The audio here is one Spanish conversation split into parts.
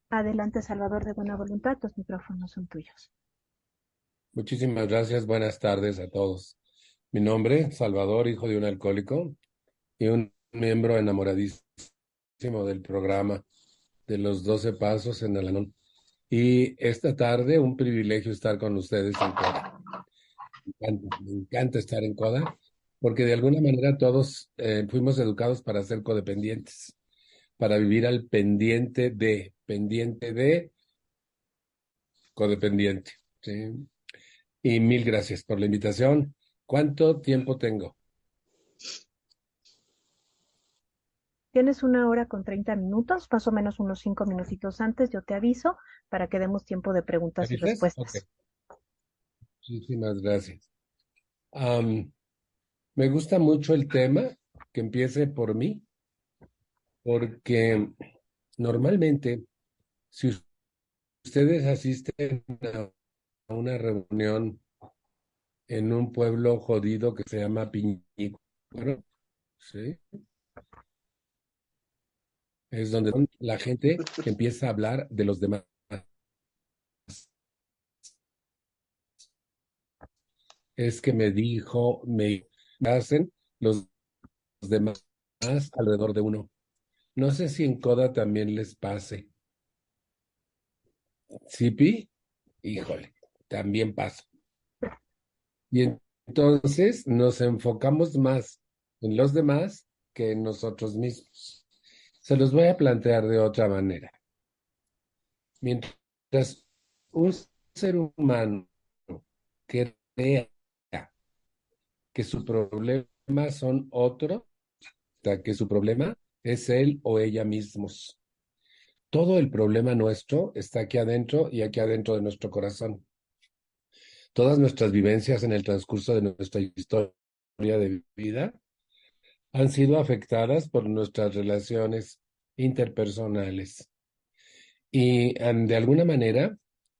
Adelante, Salvador, de buena voluntad, los micrófonos son tuyos. Muchísimas gracias. Buenas tardes a todos. Mi nombre, Salvador, hijo de un alcohólico y un miembro enamoradísimo del programa de los 12 Pasos en Alanón. Y esta tarde, un privilegio estar con ustedes en Coda. Me encanta estar en Coda, porque de alguna manera todos fuimos educados para ser codependientes, para vivir al pendiente de, codependiente. ¿Sí? Y mil gracias por la invitación. ¿Cuánto tiempo tengo? Tienes 1 hora con 30 minutos, más o menos unos 5 minutitos antes, yo te aviso para que demos tiempo de ¿Me preguntas y dices? Ok, respuestas. muchísimas gracias. Am, Me gusta mucho el tema, que empiece por mí, porque normalmente, si ustedes asisten a una reunión en un pueblo jodido que se llama Piñícuaro, ¿sí? Es donde la gente empieza a hablar de los demás. Es que me dijo, me hacen los demás alrededor de uno. No sé si en Coda también les pase. ¿Sipi? Híjole, también pasa. Y entonces nos enfocamos más en los demás que en nosotros mismos. Se los voy a plantear de otra manera. Mientras un ser humano crea que su problema son otros, que su problema es él o ella mismos. Todo el problema nuestro está aquí adentro y aquí adentro de nuestro corazón. Todas nuestras vivencias en el transcurso de nuestra historia de vida han sido afectadas por nuestras relaciones interpersonales. Y de alguna manera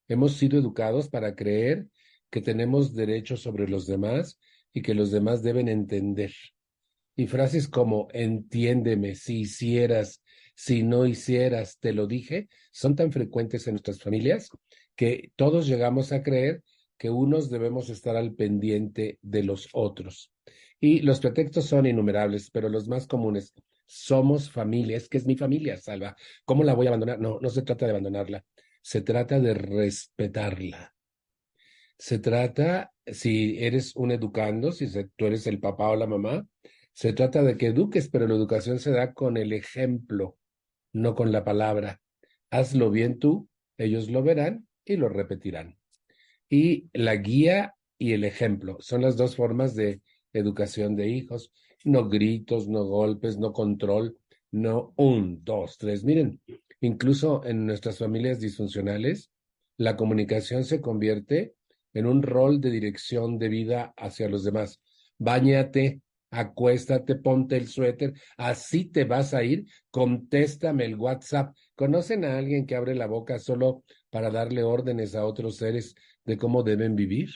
hemos sido educados para creer que tenemos derechos sobre los demás y que los demás deben entender. Y frases como entiéndeme, si hicieras, si no hicieras, te lo dije, son tan frecuentes en nuestras familias que todos llegamos a creer que unos debemos estar al pendiente de los otros. Y los pretextos son innumerables, pero los más comunes, somos familia, es que es mi familia, Salva. ¿Cómo la voy a abandonar? No, no se trata de abandonarla, se trata de respetarla. Se trata, si eres un educando, tú eres el papá o la mamá, se trata de que eduques, pero la educación se da con el ejemplo, no con la palabra. Hazlo bien tú, ellos lo verán y lo repetirán. Y la guía y el ejemplo son las dos formas de educación de hijos. No gritos, no golpes, no control, no un, dos, tres. Miren, incluso en nuestras familias disfuncionales, la comunicación se convierte en un rol de dirección de vida hacia los demás. Báñate, acuéstate, ponte el suéter, así te vas a ir, contéstame el WhatsApp. ¿Conocen a alguien que abre la boca solo para darle órdenes a otros seres de cómo deben vivir?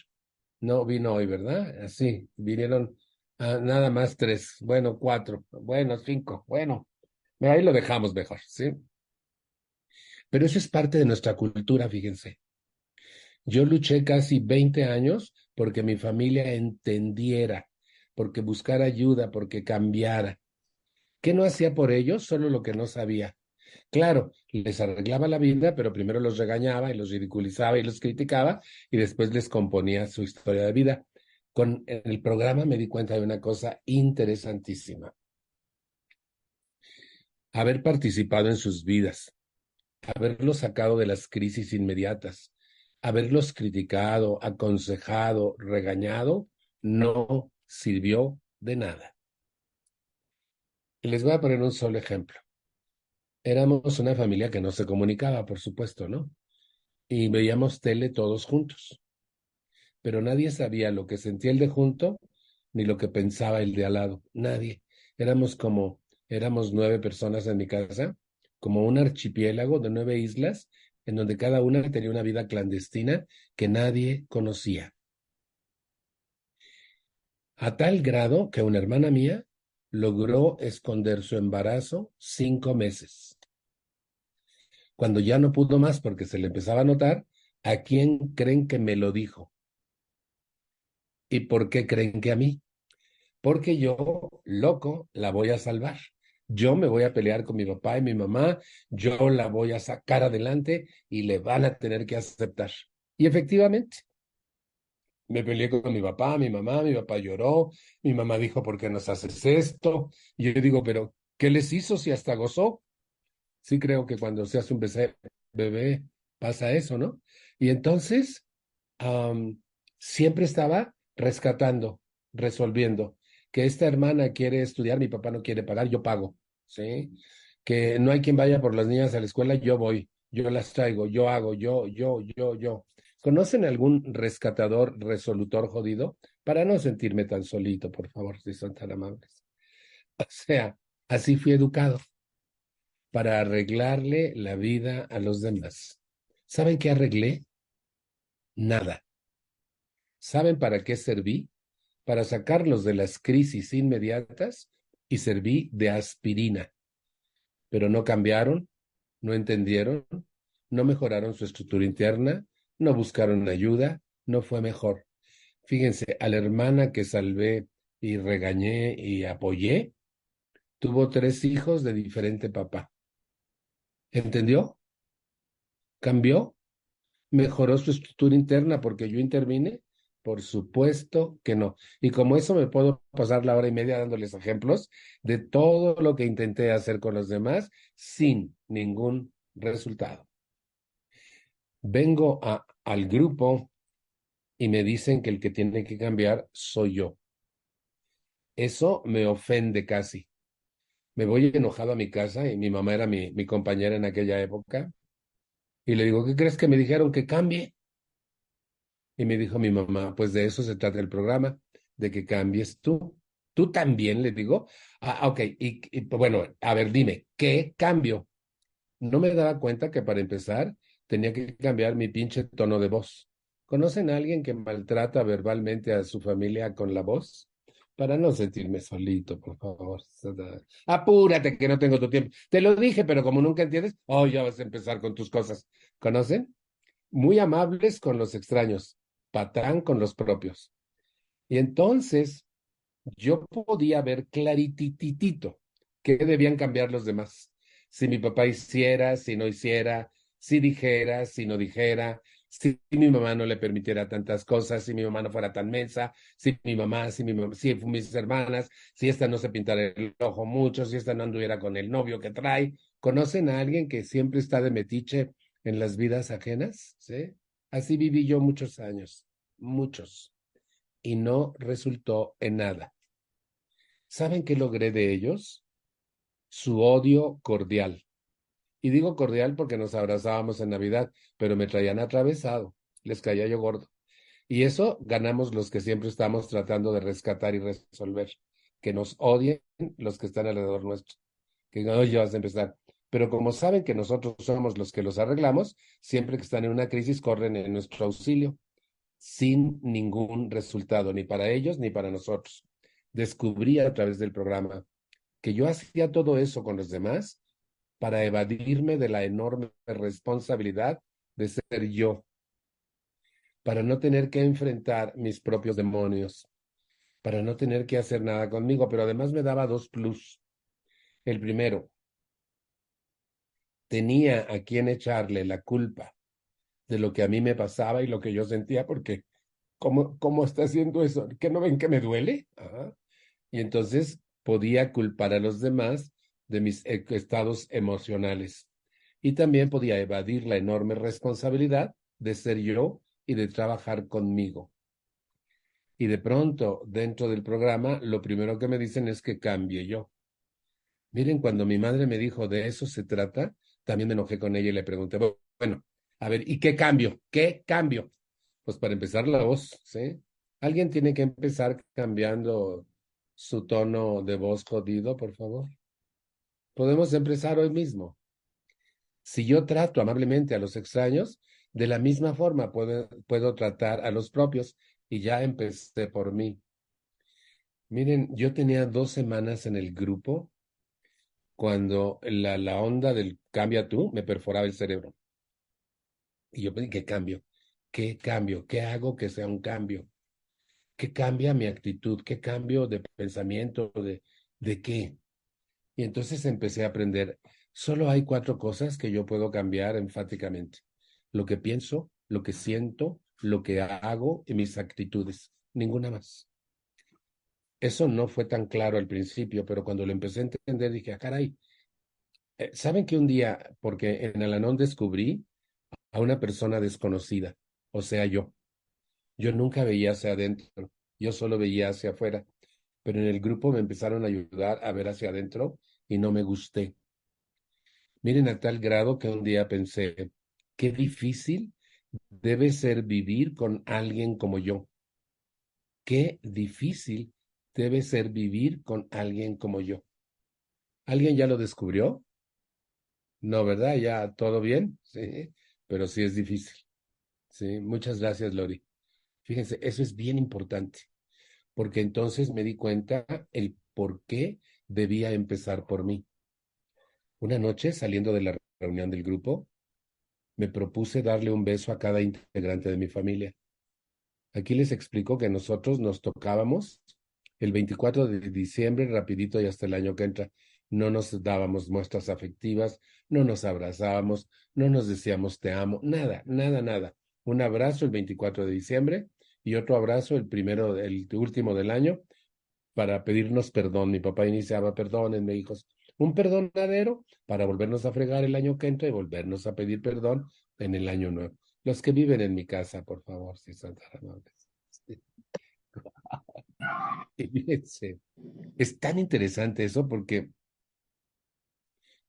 No vino hoy, ¿verdad? Así, vinieron nada más tres, bueno, cuatro, bueno, cinco, bueno, ahí lo dejamos mejor, ¿sí? Pero eso es parte de nuestra cultura, fíjense. Yo luché casi 20 años porque mi familia entendiera, porque buscara ayuda, porque cambiara. ¿Qué no hacía por ellos? Solo lo que no sabía. Claro, les arreglaba la vida, pero primero los regañaba y los ridiculizaba y los criticaba y después les componía su historia de vida. En el programa me di cuenta de una cosa interesantísima. Haber participado en sus vidas, haberlos sacado de las crisis inmediatas, haberlos criticado, aconsejado, regañado, no sirvió de nada. Y les voy a poner un solo ejemplo. Éramos una familia que no se comunicaba, por supuesto, ¿no? Y veíamos tele todos juntos, pero nadie sabía lo que sentía el de junto ni lo que pensaba el de al lado. Nadie. Éramos 9 personas en mi casa, como un archipiélago de 9 islas, en donde cada una tenía una vida clandestina que nadie conocía. A tal grado que una hermana mía logró esconder su embarazo 5 meses. Cuando ya no pudo más porque se le empezaba a notar, ¿a quién creen que me lo dijo? ¿Y por qué creen que a mí? Porque yo, loco, la voy a salvar. Yo me voy a pelear con mi papá y mi mamá, yo la voy a sacar adelante y le van a tener que aceptar. Y efectivamente, me peleé con mi papá lloró, mi mamá dijo, ¿por qué nos haces esto? Y yo digo, pero ¿qué les hizo si hasta gozó? Sí creo que cuando se hace un bebé pasa eso, ¿no? Y entonces am, siempre estaba rescatando, resolviendo. Que esta hermana quiere estudiar, mi papá no quiere pagar, yo pago, ¿sí? Que no hay quien vaya por las niñas a la escuela, yo voy, yo las traigo, yo hago, yo. ¿Conocen algún rescatador, resolutor jodido? Para no sentirme tan solito, por favor, si son tan amables. O sea, así fui educado, para arreglarle la vida a los demás. ¿Saben qué arreglé? Nada. ¿Saben para qué serví? Para sacarlos de las crisis inmediatas y serví de aspirina. Pero no cambiaron, no entendieron, no mejoraron su estructura interna, no buscaron ayuda, no fue mejor. Fíjense, a la hermana que salvé y regañé y apoyé, tuvo 3 hijos de diferente papá. ¿Entendió? ¿Cambió? ¿Mejoró su estructura interna porque yo intervine? Por supuesto que no. Y como eso me puedo pasar la hora y media dándoles ejemplos de todo lo que intenté hacer con los demás sin ningún resultado. Vengo al grupo y me dicen que el que tiene que cambiar soy yo. Eso me ofende casi. Me voy enojado a mi casa y mi mamá era mi compañera en aquella época y le digo, ¿qué crees que me dijeron que cambie? Y me dijo mi mamá, pues de eso se trata el programa, de que cambies tú. Tú también, le digo. Ok, pues bueno, a ver, dime, ¿qué cambio? No me daba cuenta que para empezar tenía que cambiar mi pinche tono de voz. ¿Conocen a alguien que maltrata verbalmente a su familia con la voz? Para no sentirme solito, por favor. Apúrate que no tengo tu tiempo. Te lo dije, pero como nunca entiendes, oh, ya vas a empezar con tus cosas. ¿Conocen? Muy amables con los extraños, patán con los propios. Y entonces yo podía ver clarititito qué debían cambiar los demás. Si mi papá hiciera, si no hiciera, si dijera, si no dijera, si mi mamá no le permitiera tantas cosas, si mi mamá no fuera tan mensa, si mis hermanas, si esta no se pintara el ojo mucho, si esta no anduviera con el novio que trae. ¿Conocen a alguien que siempre está de metiche en las vidas ajenas? ¿Sí? Así viví yo muchos años, muchos, y no resultó en nada. ¿Saben qué logré de ellos? Su odio cordial. Y digo cordial porque nos abrazábamos en Navidad, pero me traían atravesado, les caía yo gordo. Y eso ganamos los que siempre estamos tratando de rescatar y resolver. Que nos odien los que están alrededor nuestro. Que no, ya vas a empezar. Pero como saben que nosotros somos los que los arreglamos, siempre que están en una crisis corren en nuestro auxilio, sin ningún resultado, ni para ellos ni para nosotros. Descubrí a través del programa que yo hacía todo eso con los demás para evadirme de la enorme responsabilidad de ser yo, para no tener que enfrentar mis propios demonios, para no tener que hacer nada conmigo, pero además me daba 2 plus. El primero, tenía a quien echarle la culpa de lo que a mí me pasaba y lo que yo sentía, porque ¿cómo está haciendo eso? ¿Que no ven que me duele? Ajá. Y entonces podía culpar a los demás de mis estados emocionales. Y también podía evadir la enorme responsabilidad de ser yo y de trabajar conmigo. Y de pronto, dentro del programa, lo primero que me dicen es que cambie yo. Miren, cuando mi madre me dijo de eso se trata, también me enojé con ella y le pregunté, bueno, a ver, ¿y qué cambio? ¿Qué cambio? Pues para empezar la voz, ¿sí? Alguien tiene que empezar cambiando su tono de voz jodido, por favor. Podemos empezar hoy mismo. Si yo trato amablemente a los extraños, de la misma forma puedo tratar a los propios y ya empecé por mí. Miren, yo tenía 2 semanas en el grupo cuando la onda del cambia tú me perforaba el cerebro. Y yo pensé, ¿qué cambio? ¿Qué cambio? ¿Qué hago que sea un cambio? ¿Qué cambia mi actitud? ¿Qué cambio de pensamiento? ¿De qué? Y entonces empecé a aprender. Solo hay 4 cosas que yo puedo cambiar enfáticamente. Lo que pienso, lo que siento, lo que hago y mis actitudes. Ninguna más. Eso no fue tan claro al principio, pero cuando lo empecé a entender dije, ah, caray, ¿saben que un día, porque en Alanón descubrí a una persona desconocida, o sea, yo nunca veía hacia adentro, yo solo veía hacia afuera, pero en el grupo me empezaron a ayudar a ver hacia adentro y no me gusté. Miren, a tal grado que un día pensé, qué difícil debe ser vivir con alguien como yo. Qué difícil debe ser vivir con alguien como yo. ¿Alguien ya lo descubrió? No, ¿verdad? Ya todo bien, sí, pero sí es difícil. Sí, muchas gracias, Lori. Fíjense, eso es bien importante, porque entonces me di cuenta el por qué debía empezar por mí. Una noche, saliendo de la reunión del grupo, me propuse darle un beso a cada integrante de mi familia. Aquí les explico que nosotros nos tocábamos el 24 de diciembre, rapidito y hasta el año que entra. No nos dábamos muestras afectivas, no nos abrazábamos, no nos decíamos te amo, nada, nada, nada. Un abrazo el 24 de diciembre y otro abrazo el último del año para pedirnos perdón. Mi papá iniciaba, perdónenme, hijos, un perdonadero para volvernos a fregar el año que entra y volvernos a pedir perdón en el año nuevo. Los que viven en mi casa, por favor, si son tan amables. Sí. Y fíjense, es tan interesante eso porque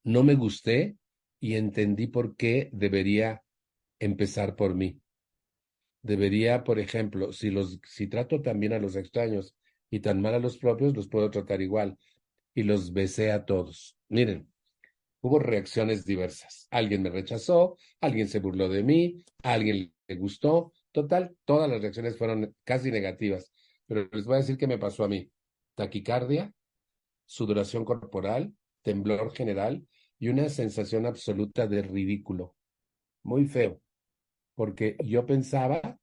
no me gusté y entendí por qué debería empezar por mí. Debería, por ejemplo, si trato tan bien a los extraños y tan mal a los propios, los puedo tratar igual. Y los besé a todos. Miren, hubo reacciones diversas. Alguien me rechazó, alguien se burló de mí, a alguien le gustó. Total, todas las reacciones fueron casi negativas. Pero les voy a decir qué me pasó a mí. Taquicardia, sudoración corporal, temblor general y una sensación absoluta de ridículo. Muy feo, porque yo pensaba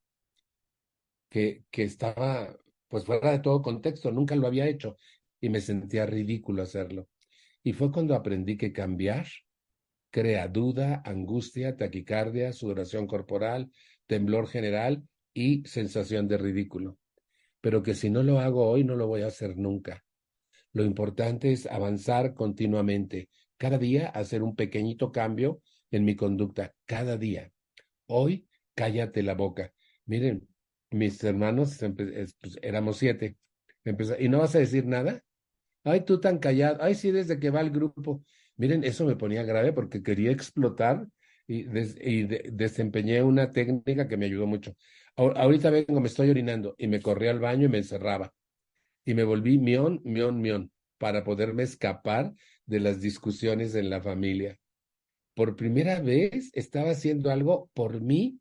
que estaba pues fuera de todo contexto, nunca lo había hecho y me sentía ridículo hacerlo. Y fue cuando aprendí que cambiar crea duda, angustia, taquicardia, sudoración corporal, temblor general y sensación de ridículo. Pero que si no lo hago hoy, no lo voy a hacer nunca. Lo importante es avanzar continuamente, cada día hacer un pequeñito cambio en mi conducta, cada día. Hoy, cállate la boca. Miren, mis hermanos, pues, éramos 7. ¿Y no vas a decir nada? Ay, tú tan callado. Ay, sí, desde que va el grupo. Miren, eso me ponía grave porque quería explotar y desempeñé una técnica que me ayudó mucho. Ahorita vengo, me estoy orinando y me corrí al baño y me encerraba. Y me volví mión, mión, mión para poderme escapar de las discusiones en la familia. Por primera vez estaba haciendo algo por mí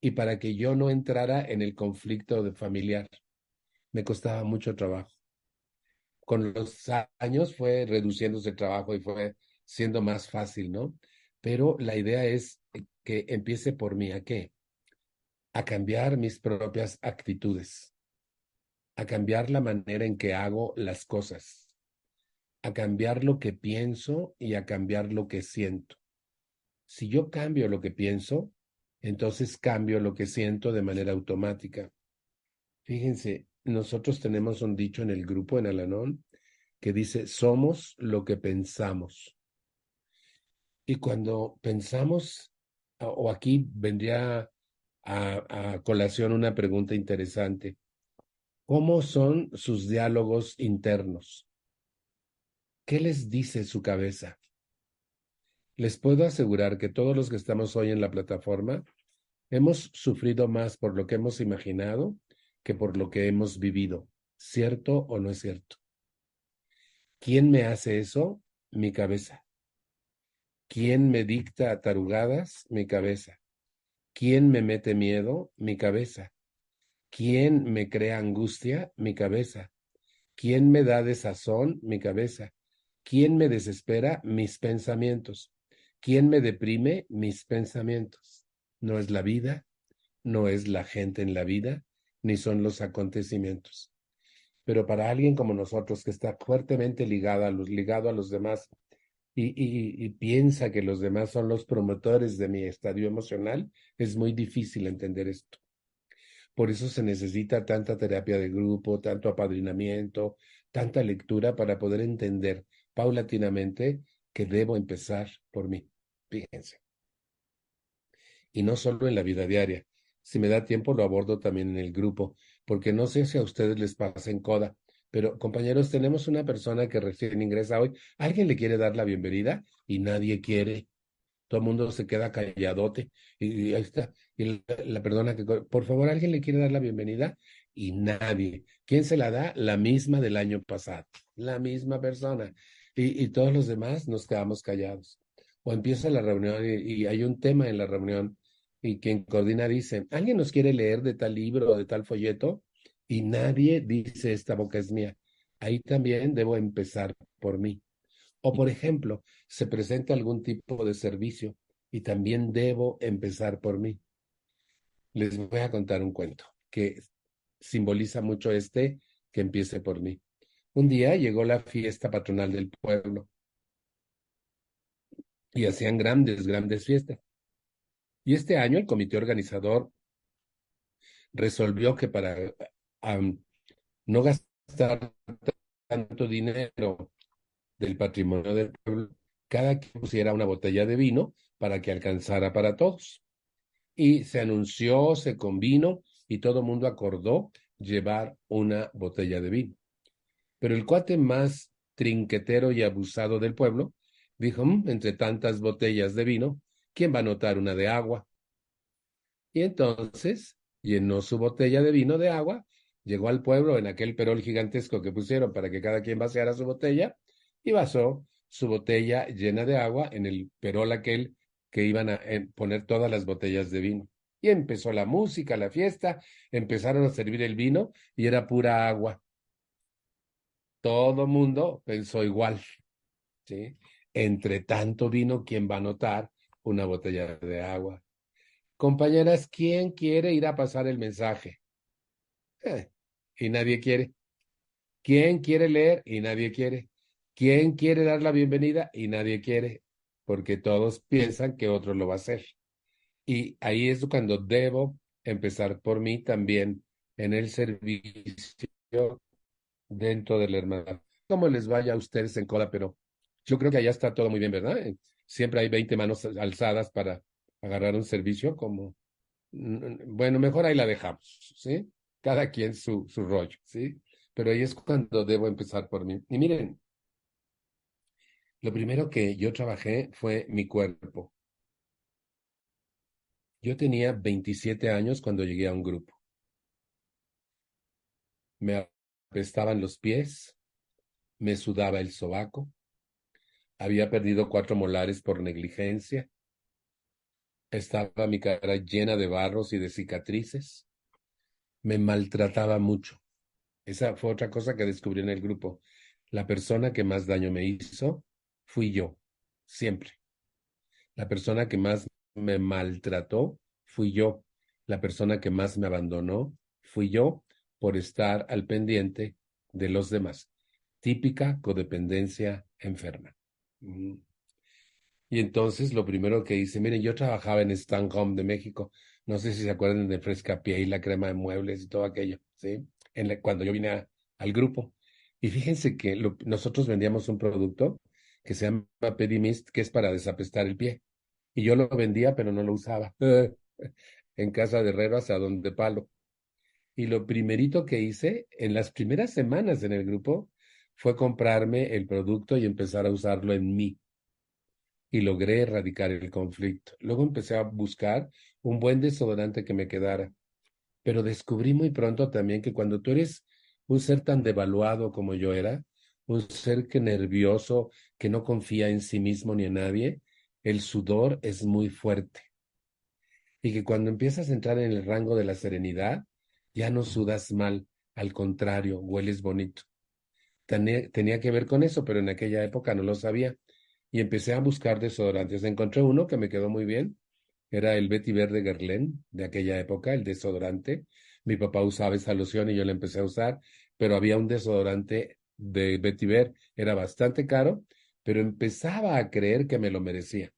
y para que yo no entrara en el conflicto familiar. Me costaba mucho trabajo. Con los años fue reduciéndose el trabajo y fue siendo más fácil, ¿no? Pero la idea es que empiece por mí. ¿A qué? A cambiar mis propias actitudes, a cambiar la manera en que hago las cosas, a cambiar lo que pienso y a cambiar lo que siento. Si yo cambio lo que pienso, entonces cambio lo que siento de manera automática. Fíjense, nosotros tenemos un dicho en el grupo, en Alanón, que dice, somos lo que pensamos. Y cuando pensamos, o aquí vendría a colación una pregunta interesante, ¿cómo son sus diálogos internos? ¿Qué les dice su cabeza? Les puedo asegurar que todos los que estamos hoy en la plataforma hemos sufrido más por lo que hemos imaginado que por lo que hemos vivido. ¿Cierto o no es cierto? ¿Quién me hace eso? Mi cabeza. ¿Quién me dicta tarugadas? Mi cabeza. ¿Quién me mete miedo? Mi cabeza. ¿Quién me crea angustia? Mi cabeza. ¿Quién me da desazón? Mi cabeza. ¿Quién me desespera? Mis pensamientos. ¿Quién me deprime? Mis pensamientos. No es la vida, no es la gente en la vida, ni son los acontecimientos. Pero para alguien como nosotros, que está fuertemente ligado a los demás y piensa que los demás son los promotores de mi estadio emocional, es muy difícil entender esto. Por eso se necesita tanta terapia de grupo, tanto apadrinamiento, tanta lectura para poder entender paulatinamente que debo empezar por mí. Fíjense. Y no solo en la vida diaria. Si me da tiempo, lo abordo también en el grupo, porque no sé si a ustedes les pasa en coda, pero compañeros, tenemos una persona que recién ingresa hoy. ¿Alguien le quiere dar la bienvenida? Y nadie quiere. Todo el mundo se queda calladote. Y ahí está. Y la persona que, por favor, ¿alguien le quiere dar la bienvenida? Y nadie. ¿Quién se la da? La misma del año pasado. La misma persona. Y todos los demás nos quedamos callados. O empieza la reunión y hay un tema en la reunión y quien coordina dice, ¿alguien nos quiere leer de tal libro o de tal folleto? Y nadie dice, esta boca es mía. Ahí también debo empezar por mí. O, por ejemplo, se presenta algún tipo de servicio y también debo empezar por mí. Les voy a contar un cuento que simboliza mucho que empiece por mí. Un día llegó la fiesta patronal del pueblo y hacían grandes, grandes fiestas. Y este año el comité organizador resolvió que para am, no gastar tanto dinero del patrimonio del pueblo, cada quien pusiera una botella de vino para que alcanzara para todos. Y se anunció, se convino y todo el mundo acordó llevar una botella de vino. Pero el cuate más trinquetero y abusado del pueblo dijo, entre tantas botellas de vino, ¿quién va a notar una de agua? Y entonces llenó su botella de vino de agua, llegó al pueblo en aquel perol gigantesco que pusieron para que cada quien vaciara su botella y vasó su botella llena de agua en el perol aquel que iban a poner todas las botellas de vino. Y empezó la música, la fiesta, empezaron a servir el vino y era pura agua. Todo mundo pensó igual, ¿sí? Entre tanto vino, ¿quién va a notar una botella de agua? Compañeras, ¿quién quiere ir a pasar el mensaje? Eh, y nadie quiere. ¿Quién quiere leer? Y nadie quiere. ¿Quién quiere dar la bienvenida? Y nadie quiere, porque todos piensan que otro lo va a hacer. Y ahí es cuando debo empezar por mí también en el servicio dentro del hermano. ¿Cómo les vaya a ustedes en cola? Pero yo creo que allá está todo muy bien, ¿verdad? Siempre hay 20 manos alzadas para agarrar un servicio como bueno, mejor ahí la dejamos, ¿sí? Cada quien su rollo, ¿sí? Pero ahí es cuando debo empezar por mí. Y miren, lo primero que yo trabajé fue mi cuerpo. Yo tenía 27 años cuando llegué a un grupo. Me apestaban los pies, me sudaba el sobaco, había perdido 4 molares por negligencia, estaba mi cara llena de barros y de cicatrices, me maltrataba mucho. Esa fue otra cosa que descubrí en el grupo. La persona que más daño me hizo fui yo, siempre. La persona que más me maltrató fui yo. La persona que más me abandonó fui yo por estar al pendiente de los demás. Típica codependencia enferma. Mm. Y entonces lo primero que hice, miren, yo trabajaba en Stan Home de México. No sé si se acuerdan de Frescapié y la crema de muebles y todo aquello, ¿sí? Cuando yo vine al grupo. Y fíjense que nosotros vendíamos un producto que se llama Pedimist, que es para desapestar el pie. Y yo lo vendía, pero no lo usaba. En casa de herrero, asadón de palo. Y lo primerito que hice en las primeras semanas en el grupo fue comprarme el producto y empezar a usarlo en mí y logré erradicar el conflicto. Luego empecé a buscar un buen desodorante que me quedara, pero descubrí muy pronto también que cuando tú eres un ser tan devaluado como yo era, un ser que nervioso, que no confía en sí mismo ni en nadie, el sudor es muy fuerte y que cuando empiezas a entrar en el rango de la serenidad, ya no sudas mal, al contrario, hueles bonito. tenía que ver con eso, pero en aquella época no lo sabía. Y empecé a buscar desodorantes. Encontré uno que me quedó muy bien. Era el Vetiver de Guerlain de aquella época, el desodorante. Mi papá usaba esa loción y yo la empecé a usar, pero había un desodorante de Vetiver, era bastante caro, pero empezaba a creer que me lo merecía.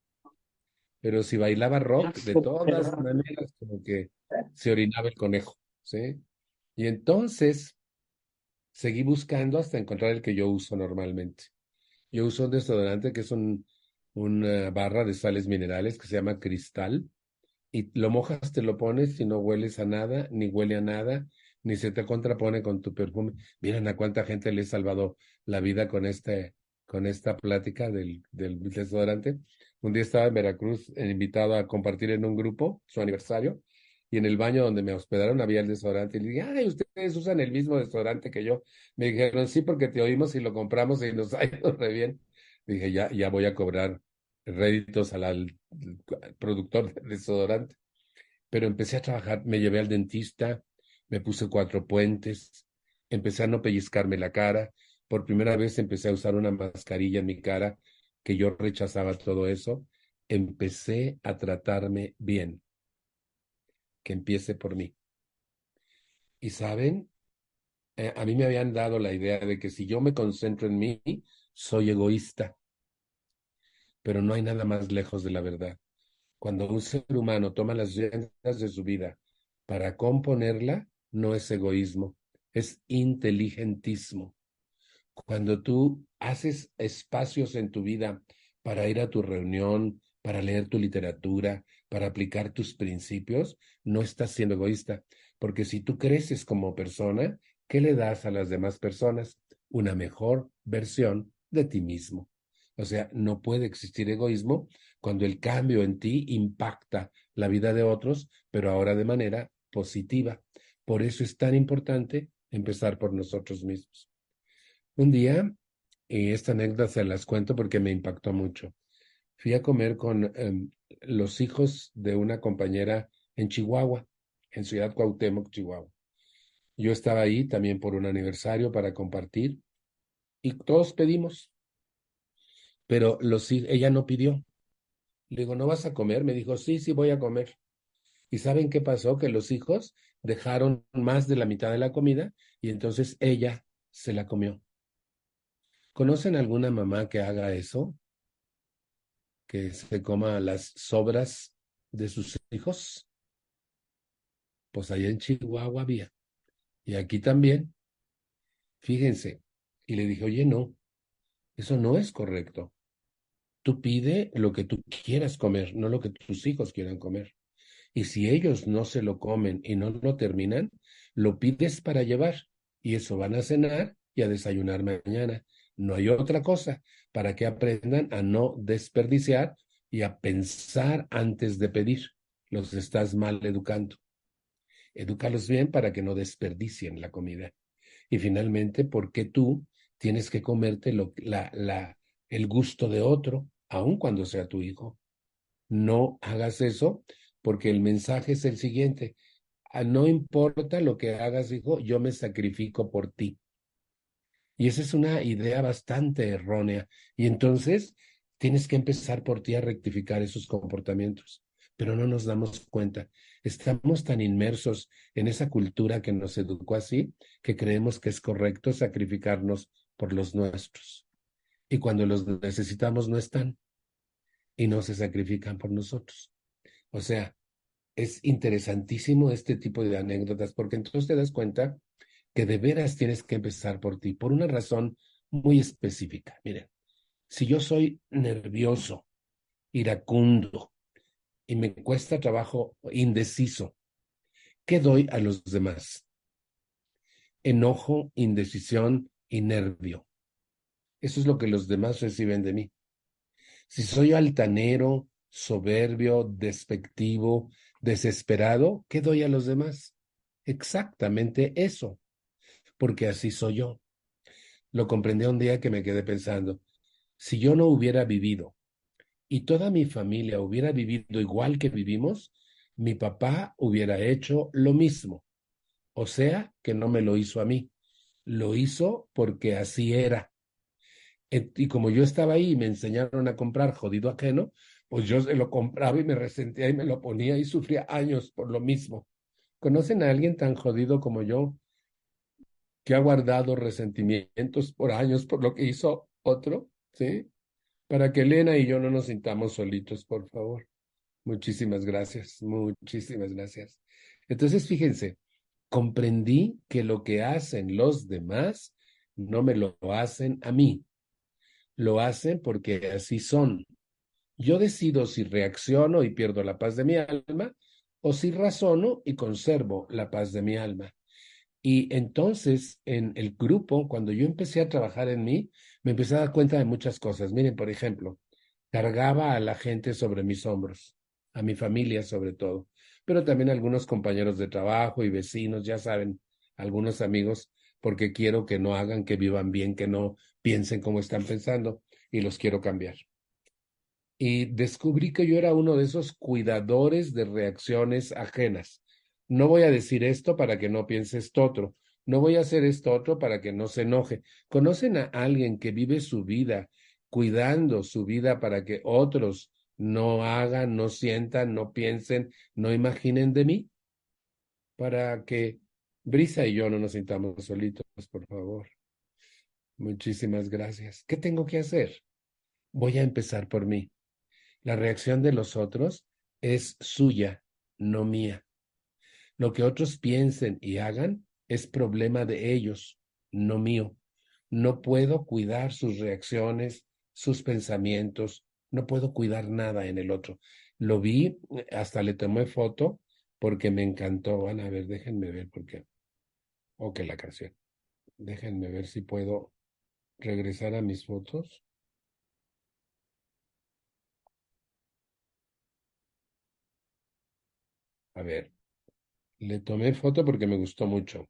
Pero si bailaba rock, de todas maneras, como que se orinaba el conejo, ¿sí? Y entonces seguí buscando hasta encontrar el que yo uso normalmente. Yo uso un desodorante que es una barra de sales minerales que se llama Cristal y lo mojas, te lo pones y no hueles a nada, ni huele a nada, ni se te contrapone con tu perfume. Miren a cuánta gente le he salvado la vida con esta plática del desodorante. Un día estaba en Veracruz, invitado a compartir en un grupo su aniversario, y en el baño donde me hospedaron había el desodorante. Y le dije, ay, ustedes usan el mismo desodorante que yo. Me dijeron, sí, porque te oímos y lo compramos y nos ha ido re bien. Dije, ya voy a cobrar réditos al productor de desodorante. Pero empecé a trabajar, me llevé al dentista, me puse cuatro puentes, empecé a no pellizcarme la cara. Por primera vez empecé a usar una mascarilla en mi cara, que yo rechazaba todo eso. Empecé a tratarme bien, que empiece por mí. Y saben, a mí me habían dado la idea de que si yo me concentro en mí, soy egoísta, pero no hay nada más lejos de la verdad. Cuando un ser humano toma las riendas de su vida para componerla, no es egoísmo, es inteligentismo. Cuando tú haces espacios en tu vida para ir a tu reunión, para leer tu literatura, para aplicar tus principios, no estás siendo egoísta, porque si tú creces como persona, ¿qué le das a las demás personas? Una mejor versión de ti mismo. O sea, no puede existir egoísmo cuando el cambio en ti impacta la vida de otros, pero ahora de manera positiva. Por eso es tan importante empezar por nosotros mismos. Un día, y esta anécdota se las cuento porque me impactó mucho. Fui a comer con los hijos de una compañera en Chihuahua, en Ciudad Cuauhtémoc, Chihuahua. Yo estaba ahí también por un aniversario para compartir y todos pedimos, pero ella no pidió. Le digo, ¿no vas a comer? Me dijo, sí, sí voy a comer. ¿Y saben qué pasó? Que los hijos dejaron más de la mitad de la comida y entonces ella se la comió. ¿Conocen alguna mamá que haga eso? Que se coma las sobras de sus hijos. Pues allá en Chihuahua había. Y aquí también, fíjense. Y le dije, oye, no, eso no es correcto. Tú pide lo que tú quieras comer, no lo que tus hijos quieran comer. Y si ellos no se lo comen y no lo terminan, lo pides para llevar. Y eso van a cenar y a desayunar mañana. No hay otra cosa para que aprendan a no desperdiciar y a pensar antes de pedir. Los estás mal educando. Edúcalos bien para que no desperdicien la comida. Y finalmente, ¿por qué tú tienes que comerte el gusto de otro, aun cuando sea tu hijo? No hagas eso porque el mensaje es el siguiente. No importa lo que hagas, hijo, yo me sacrifico por ti. Y esa es una idea bastante errónea. Y entonces tienes que empezar por ti a rectificar esos comportamientos. Pero no nos damos cuenta. Estamos tan inmersos en esa cultura que nos educó así que creemos que es correcto sacrificarnos por los nuestros. Y cuando los necesitamos no están y no se sacrifican por nosotros. O sea, es interesantísimo este tipo de anécdotas porque entonces te das cuenta que de veras tienes que empezar por ti, por una razón muy específica. Miren, si yo soy nervioso, iracundo y me cuesta trabajo, indeciso, ¿qué doy a los demás? Enojo, indecisión y nervio. Eso es lo que los demás reciben de mí. Si soy altanero, soberbio, despectivo, desesperado, ¿qué doy a los demás? Exactamente eso, porque así soy yo. Lo comprendí un día que me quedé pensando, si yo no hubiera vivido y toda mi familia hubiera vivido igual que vivimos, mi papá hubiera hecho lo mismo. O sea, que no me lo hizo a mí. lo hizo porque así era. Y como yo estaba ahí y me enseñaron a comprar jodido ajeno, pues yo se lo compraba y me resentía y me lo ponía y sufría años por lo mismo. ¿Conocen a alguien tan jodido como yo que ha guardado resentimientos por años por lo que hizo otro? ¿Sí? Para que Elena y yo no nos sintamos solitos, por favor. Muchísimas gracias, muchísimas gracias. Entonces, fíjense, comprendí que lo que hacen los demás no me lo hacen a mí, lo hacen porque así son. Yo decido si reacciono y pierdo la paz de mi alma o si razono y conservo la paz de mi alma. Y entonces, en el grupo, cuando yo empecé a trabajar en mí, me empecé a dar cuenta de muchas cosas. Miren, por ejemplo, cargaba a la gente sobre mis hombros, a mi familia sobre todo, pero también a algunos compañeros de trabajo y vecinos, ya saben, algunos amigos, porque quiero que no hagan, que vivan bien, que no piensen como están pensando y los quiero cambiar. Y descubrí que yo era uno de esos cuidadores de reacciones ajenas. No voy a decir esto para que no piense esto otro. No voy a hacer esto otro para que no se enoje. ¿Conocen a alguien que vive su vida cuidando su vida para que otros no hagan, no sientan, no piensen, no imaginen de mí? Para que Brisa y yo no nos sintamos solitos, por favor. Muchísimas gracias. ¿Qué tengo que hacer? Voy a empezar por mí. La reacción de los otros es suya, no mía. Lo que otros piensen y hagan es problema de ellos, no mío. No puedo cuidar sus reacciones, sus pensamientos, no puedo cuidar nada en el otro. Lo vi, hasta le tomé foto porque me encantó. Van a ver, déjenme ver porque, ok, la canción. Déjenme ver si puedo regresar a mis fotos. A ver, le tomé foto porque me gustó mucho.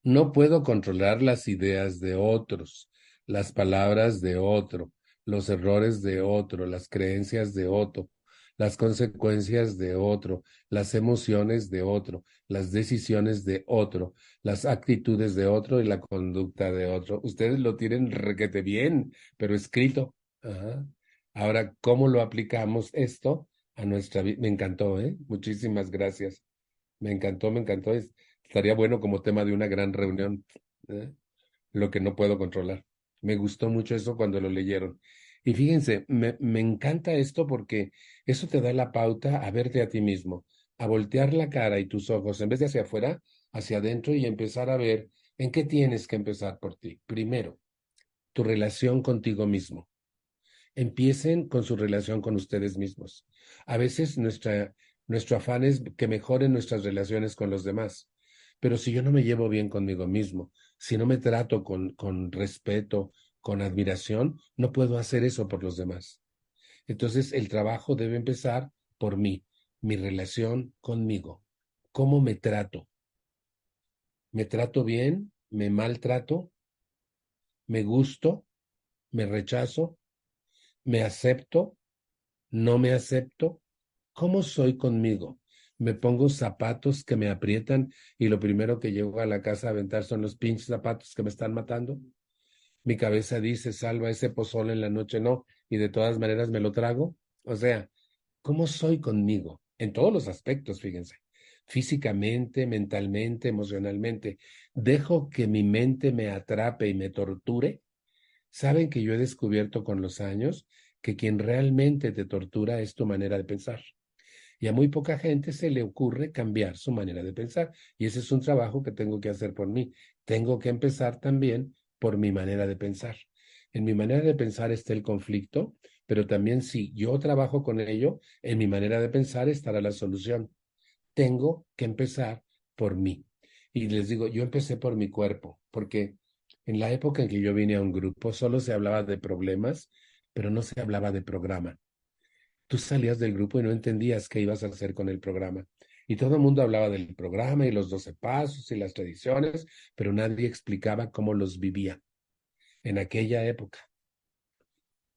No puedo controlar las ideas de otros, las palabras de otro, los errores de otro, las creencias de otro, las consecuencias de otro, las emociones de otro, las decisiones de otro, las actitudes de otro y la conducta de otro. Ustedes lo tienen requete bien, pero escrito. Ajá. Ahora, ¿cómo lo aplicamos esto a nuestra vida? Me encantó, ¿eh? Muchísimas gracias. Me encantó, me encantó. Estaría bueno como tema de una gran reunión, ¿eh? Lo que no puedo controlar. Me gustó mucho eso cuando lo leyeron. Y fíjense, me encanta esto porque eso te da la pauta a verte a ti mismo, a voltear la cara y tus ojos, en vez de hacia afuera, hacia adentro y empezar a ver en qué tienes que empezar por ti. Primero, tu relación contigo mismo. Empiecen con su relación con ustedes mismos. A veces nuestro afán es que mejoren nuestras relaciones con los demás, pero si yo no me llevo bien conmigo mismo, si no me trato con respeto, con admiración, no puedo hacer eso por los demás. Entonces el trabajo debe empezar por mí, mi relación conmigo. ¿Cómo me trato? ¿Me trato bien? ¿Me maltrato? ¿Me gusto? ¿Me rechazo? ¿Me acepto? ¿No me acepto? ¿Cómo soy conmigo? Me pongo zapatos que me aprietan y lo primero que llego a la casa a aventar son los pinches zapatos que me están matando. Mi cabeza dice, salva ese pozole en la noche, no, y de todas maneras me lo trago. O sea, ¿cómo soy conmigo? En todos los aspectos, fíjense. Físicamente, mentalmente, emocionalmente. ¿Dejo que mi mente me atrape y me torture? Saben que yo he descubierto con los años que quien realmente te tortura es tu manera de pensar. Y a muy poca gente se le ocurre cambiar su manera de pensar. Y ese es un trabajo que tengo que hacer por mí. Tengo que empezar también por mi manera de pensar. En mi manera de pensar está el conflicto, pero también si yo trabajo con ello, en mi manera de pensar estará la solución. Tengo que empezar por mí. Y les digo, yo empecé por mi cuerpo, porque en la época en que yo vine a un grupo solo se hablaba de problemas, pero no se hablaba de programa. Tú salías del grupo y no entendías qué ibas a hacer con el programa. Y todo el mundo hablaba del programa y los 12 pasos y las tradiciones, pero nadie explicaba cómo los vivía en aquella época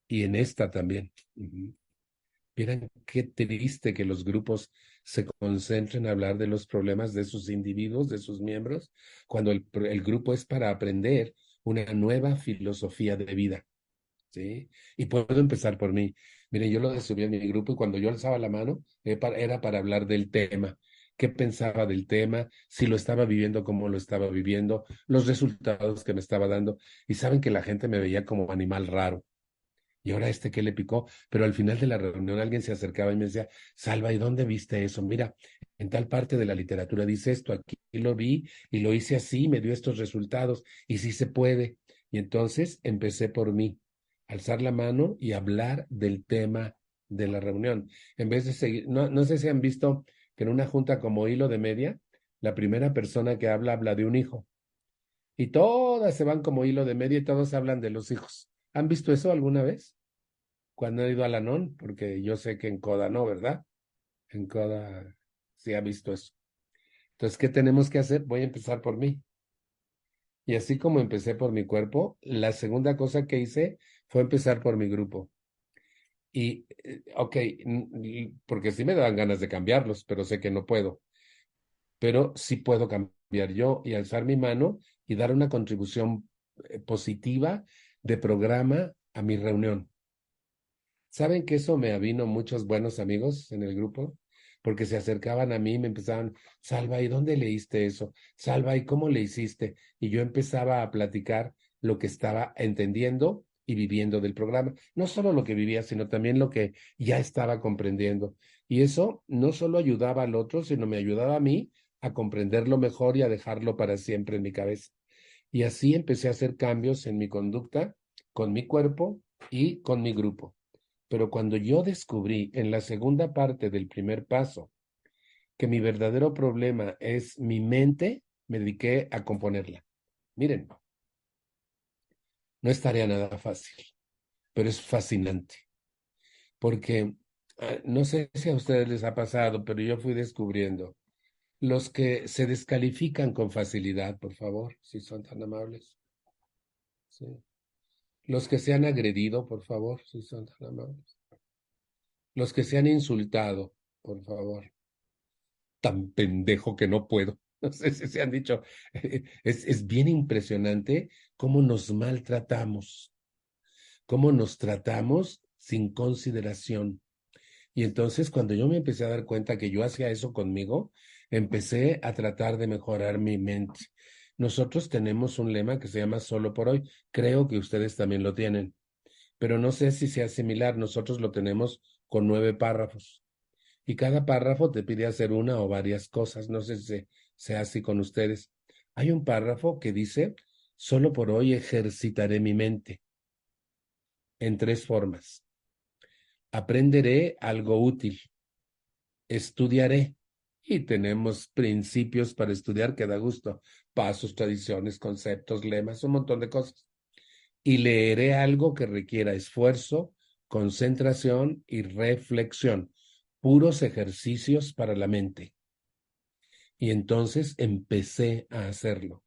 y en esta también. Ujú. Vieran qué triste que los grupos se concentren a hablar de los problemas de sus individuos, de sus miembros, cuando el grupo es para aprender una nueva filosofía de vida, ¿sí? Y puedo empezar por mí. Miren, yo lo subí a mi grupo y cuando yo alzaba la mano era para hablar del tema, qué pensaba del tema, si lo estaba viviendo, cómo lo estaba viviendo, los resultados que me estaba dando. Y saben que la gente me veía como animal raro. Y ahora qué le picó, pero al final de la reunión alguien se acercaba y me decía, Salva, ¿y dónde viste eso? Mira, en tal parte de la literatura dice esto, aquí lo vi y lo hice así, me dio estos resultados y sí se puede. Y entonces empecé por mí, alzar la mano y hablar del tema de la reunión. En vez de seguir, no sé si han visto que en una junta como hilo de media, la primera persona que habla de un hijo y todas se van como hilo de media y todos hablan de los hijos. ¿Han visto eso alguna vez? Cuando he ido a Lanón, porque yo sé que en Coda no, ¿verdad? En Coda sí ha visto eso. Entonces, ¿qué tenemos que hacer? Voy a empezar por mí. Y así como empecé por mi cuerpo, la segunda cosa que hice fue empezar por mi grupo. Y, ok, porque sí me dan ganas de cambiarlos, pero sé que no puedo. Pero sí puedo cambiar yo y alzar mi mano y dar una contribución positiva de programa a mi reunión. ¿Saben que eso me avino muchos buenos amigos en el grupo? Porque se acercaban a mí y me empezaban, Salva, ¿y dónde leíste eso? Salva, ¿y cómo le hiciste? Y yo empezaba a platicar lo que estaba entendiendo y viviendo del programa. No solo lo que vivía, sino también lo que ya estaba comprendiendo. Y eso no solo ayudaba al otro, sino me ayudaba a mí a comprenderlo mejor y a dejarlo para siempre en mi cabeza. Y así empecé a hacer cambios en mi conducta, con mi cuerpo y con mi grupo. Pero cuando yo descubrí en la segunda parte del primer paso que mi verdadero problema es mi mente, me dediqué a componerla. Miren, no es tarea nada fácil, pero es fascinante, porque no sé si a ustedes les ha pasado, pero yo fui descubriendo los que se descalifican con facilidad, por favor, si son tan amables. Sí. Los que se han agredido, por favor, si son tan amables. Los que se han insultado, por favor. Tan pendejo que no puedo. No sé si se han dicho. Es bien impresionante cómo nos maltratamos, cómo nos tratamos sin consideración. Y entonces cuando yo me empecé a dar cuenta que yo hacía eso conmigo, empecé a tratar de mejorar mi mente. Nosotros tenemos un lema que se llama Solo por hoy. Creo que ustedes también lo tienen, pero no sé si sea similar. Nosotros lo tenemos con 9 párrafos. Y cada párrafo te pide hacer una o varias cosas. No sé si sea así con ustedes. Hay un párrafo que dice, solo por hoy ejercitaré mi mente en 3 formas. Aprenderé algo útil, estudiaré y tenemos principios para estudiar que da gusto, pasos, tradiciones, conceptos, lemas, un montón de cosas. Y leeré algo que requiera esfuerzo, concentración y reflexión, puros ejercicios para la mente. Y entonces empecé a hacerlo.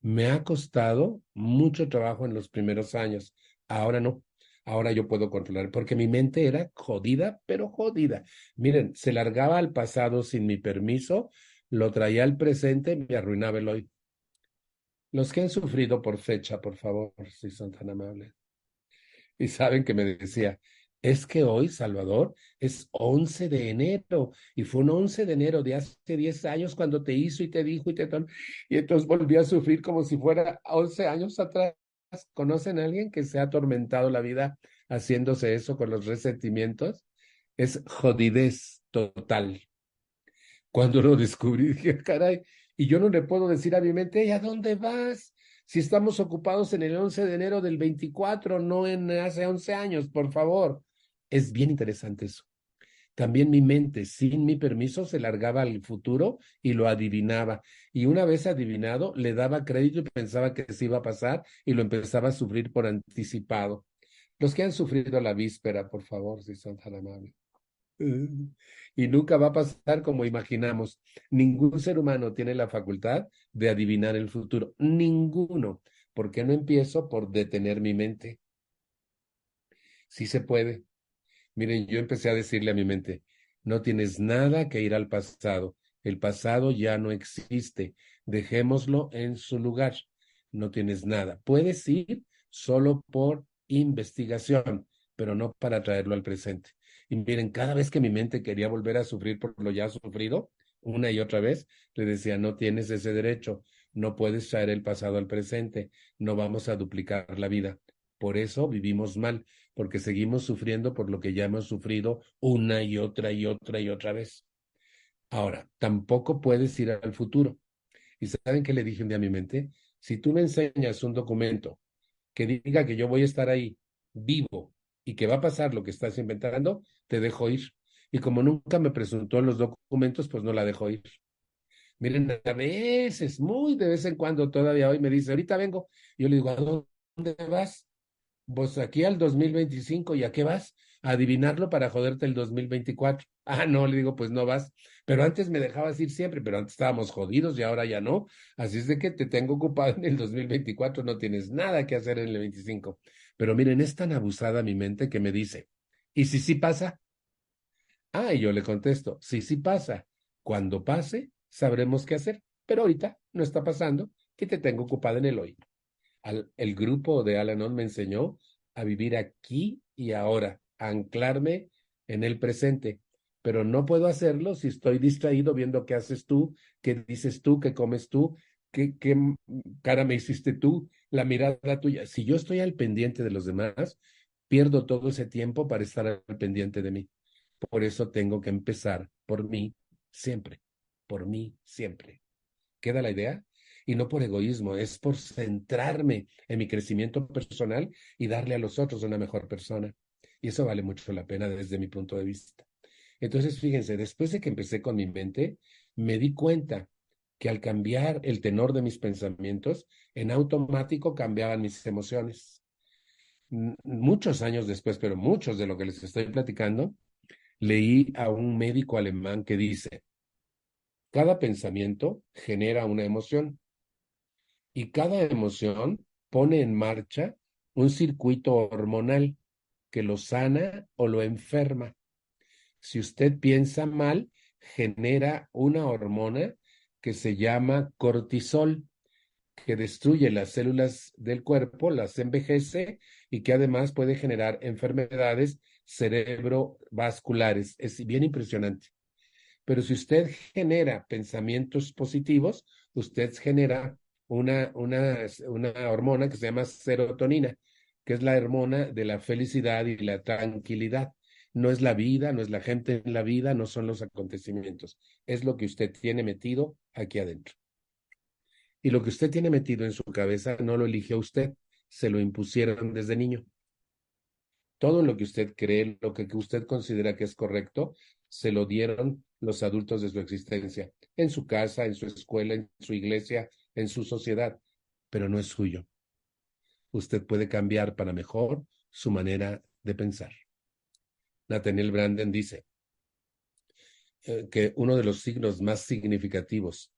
Me ha costado mucho trabajo en los primeros años. Ahora no. Ahora yo puedo controlar, porque mi mente era jodida, pero jodida. Miren, se largaba al pasado sin mi permiso, lo traía al presente y me arruinaba el hoy. Los que han sufrido por fecha, por favor, si son tan amables. Y saben que me decía, es que hoy, Salvador, es 11 de enero y fue un 11 de enero de hace 10 años cuando te hizo y te dijo y te tal. Y entonces volví a sufrir como si fuera 11 años atrás. ¿Conocen a alguien que se ha atormentado la vida haciéndose eso con los resentimientos? Es jodidez total. Cuando lo descubrí, dije, caray, y yo no le puedo decir a mi mente, "Ey, ¿a dónde vas? Si estamos ocupados en el 11 de enero del 24, no en hace 11 años, por favor." Es bien interesante eso. También mi mente, sin mi permiso, se largaba al futuro y lo adivinaba. Y una vez adivinado, le daba crédito y pensaba que se iba a pasar y lo empezaba a sufrir por anticipado. Los que han sufrido la víspera, por favor, si son tan amables. Y nunca va a pasar como imaginamos. Ningún ser humano tiene la facultad de adivinar el futuro. Ninguno. ¿Por qué no empiezo por detener mi mente? Sí se puede. Miren, yo empecé a decirle a mi mente, no tienes nada que ir al pasado. El pasado ya no existe. Dejémoslo en su lugar. No tienes nada. Puedes ir solo por investigación, pero no para traerlo al presente. Y miren, cada vez que mi mente quería volver a sufrir por lo ya sufrido, una y otra vez, le decía, no tienes ese derecho. No puedes traer el pasado al presente. No vamos a duplicar la vida. Por eso vivimos mal, porque seguimos sufriendo por lo que ya hemos sufrido una y otra y otra y otra vez. Ahora, tampoco puedes ir al futuro. ¿Y saben qué le dije un día a mi mente? Si tú me enseñas un documento que diga que yo voy a estar ahí vivo y que va a pasar lo que estás inventando, te dejo ir. Y como nunca me presentó los documentos, pues no la dejo ir. Miren, a veces, muy de vez en cuando, todavía hoy me dice, ahorita vengo. Yo le digo, ¿a dónde vas? Pues aquí al 2025. ¿Y a qué vas? A adivinarlo para joderte el 2024. Ah, no, le digo, pues no vas. Pero antes me dejabas ir siempre, pero antes estábamos jodidos y ahora ya no. Así es de que te tengo ocupado en el 2024, no tienes nada que hacer en el 25. Pero miren, es tan abusada mi mente que me dice, ¿y si sí pasa? Ah, y yo le contesto, sí, sí pasa. Cuando pase, sabremos qué hacer. Pero ahorita no está pasando y te tengo ocupado en el hoy. El grupo de Al-Anon me enseñó a vivir aquí y ahora, a anclarme en el presente, pero no puedo hacerlo si estoy distraído viendo qué haces tú, qué dices tú, qué comes tú, qué cara me hiciste tú, la mirada tuya. Si yo estoy al pendiente de los demás, pierdo todo ese tiempo para estar al pendiente de mí. Por eso tengo que empezar siempre, por mí siempre. ¿Queda la idea? Y no por egoísmo, es por centrarme en mi crecimiento personal y darle a los otros una mejor persona. Y eso vale mucho la pena desde mi punto de vista. Entonces, fíjense, después de que empecé con mi mente, me di cuenta que al cambiar el tenor de mis pensamientos, en automático cambiaban mis emociones. Muchos años después, pero muchos de lo que les estoy platicando, leí a un médico alemán que dice, cada pensamiento genera una emoción y cada emoción pone en marcha un circuito hormonal que lo sana o lo enferma. Si usted piensa mal, genera una hormona que se llama cortisol, que destruye las células del cuerpo, las envejece y que además puede generar enfermedades cerebrovasculares. Es bien impresionante. Pero si usted genera pensamientos positivos, usted genera una hormona que se llama serotonina, que es la hormona de la felicidad y la tranquilidad. No es la vida, no es la gente en la vida, no son los acontecimientos. Es lo que usted tiene metido aquí adentro. Y lo que usted tiene metido en su cabeza no lo eligió usted, se lo impusieron desde niño. Todo lo que usted cree, lo que usted considera que es correcto, se lo dieron los adultos de su existencia, en su casa, en su escuela, en su iglesia, en su sociedad, pero no es suyo. Usted puede cambiar para mejor su manera de pensar. Nathaniel Branden dice que uno de los signos más significativos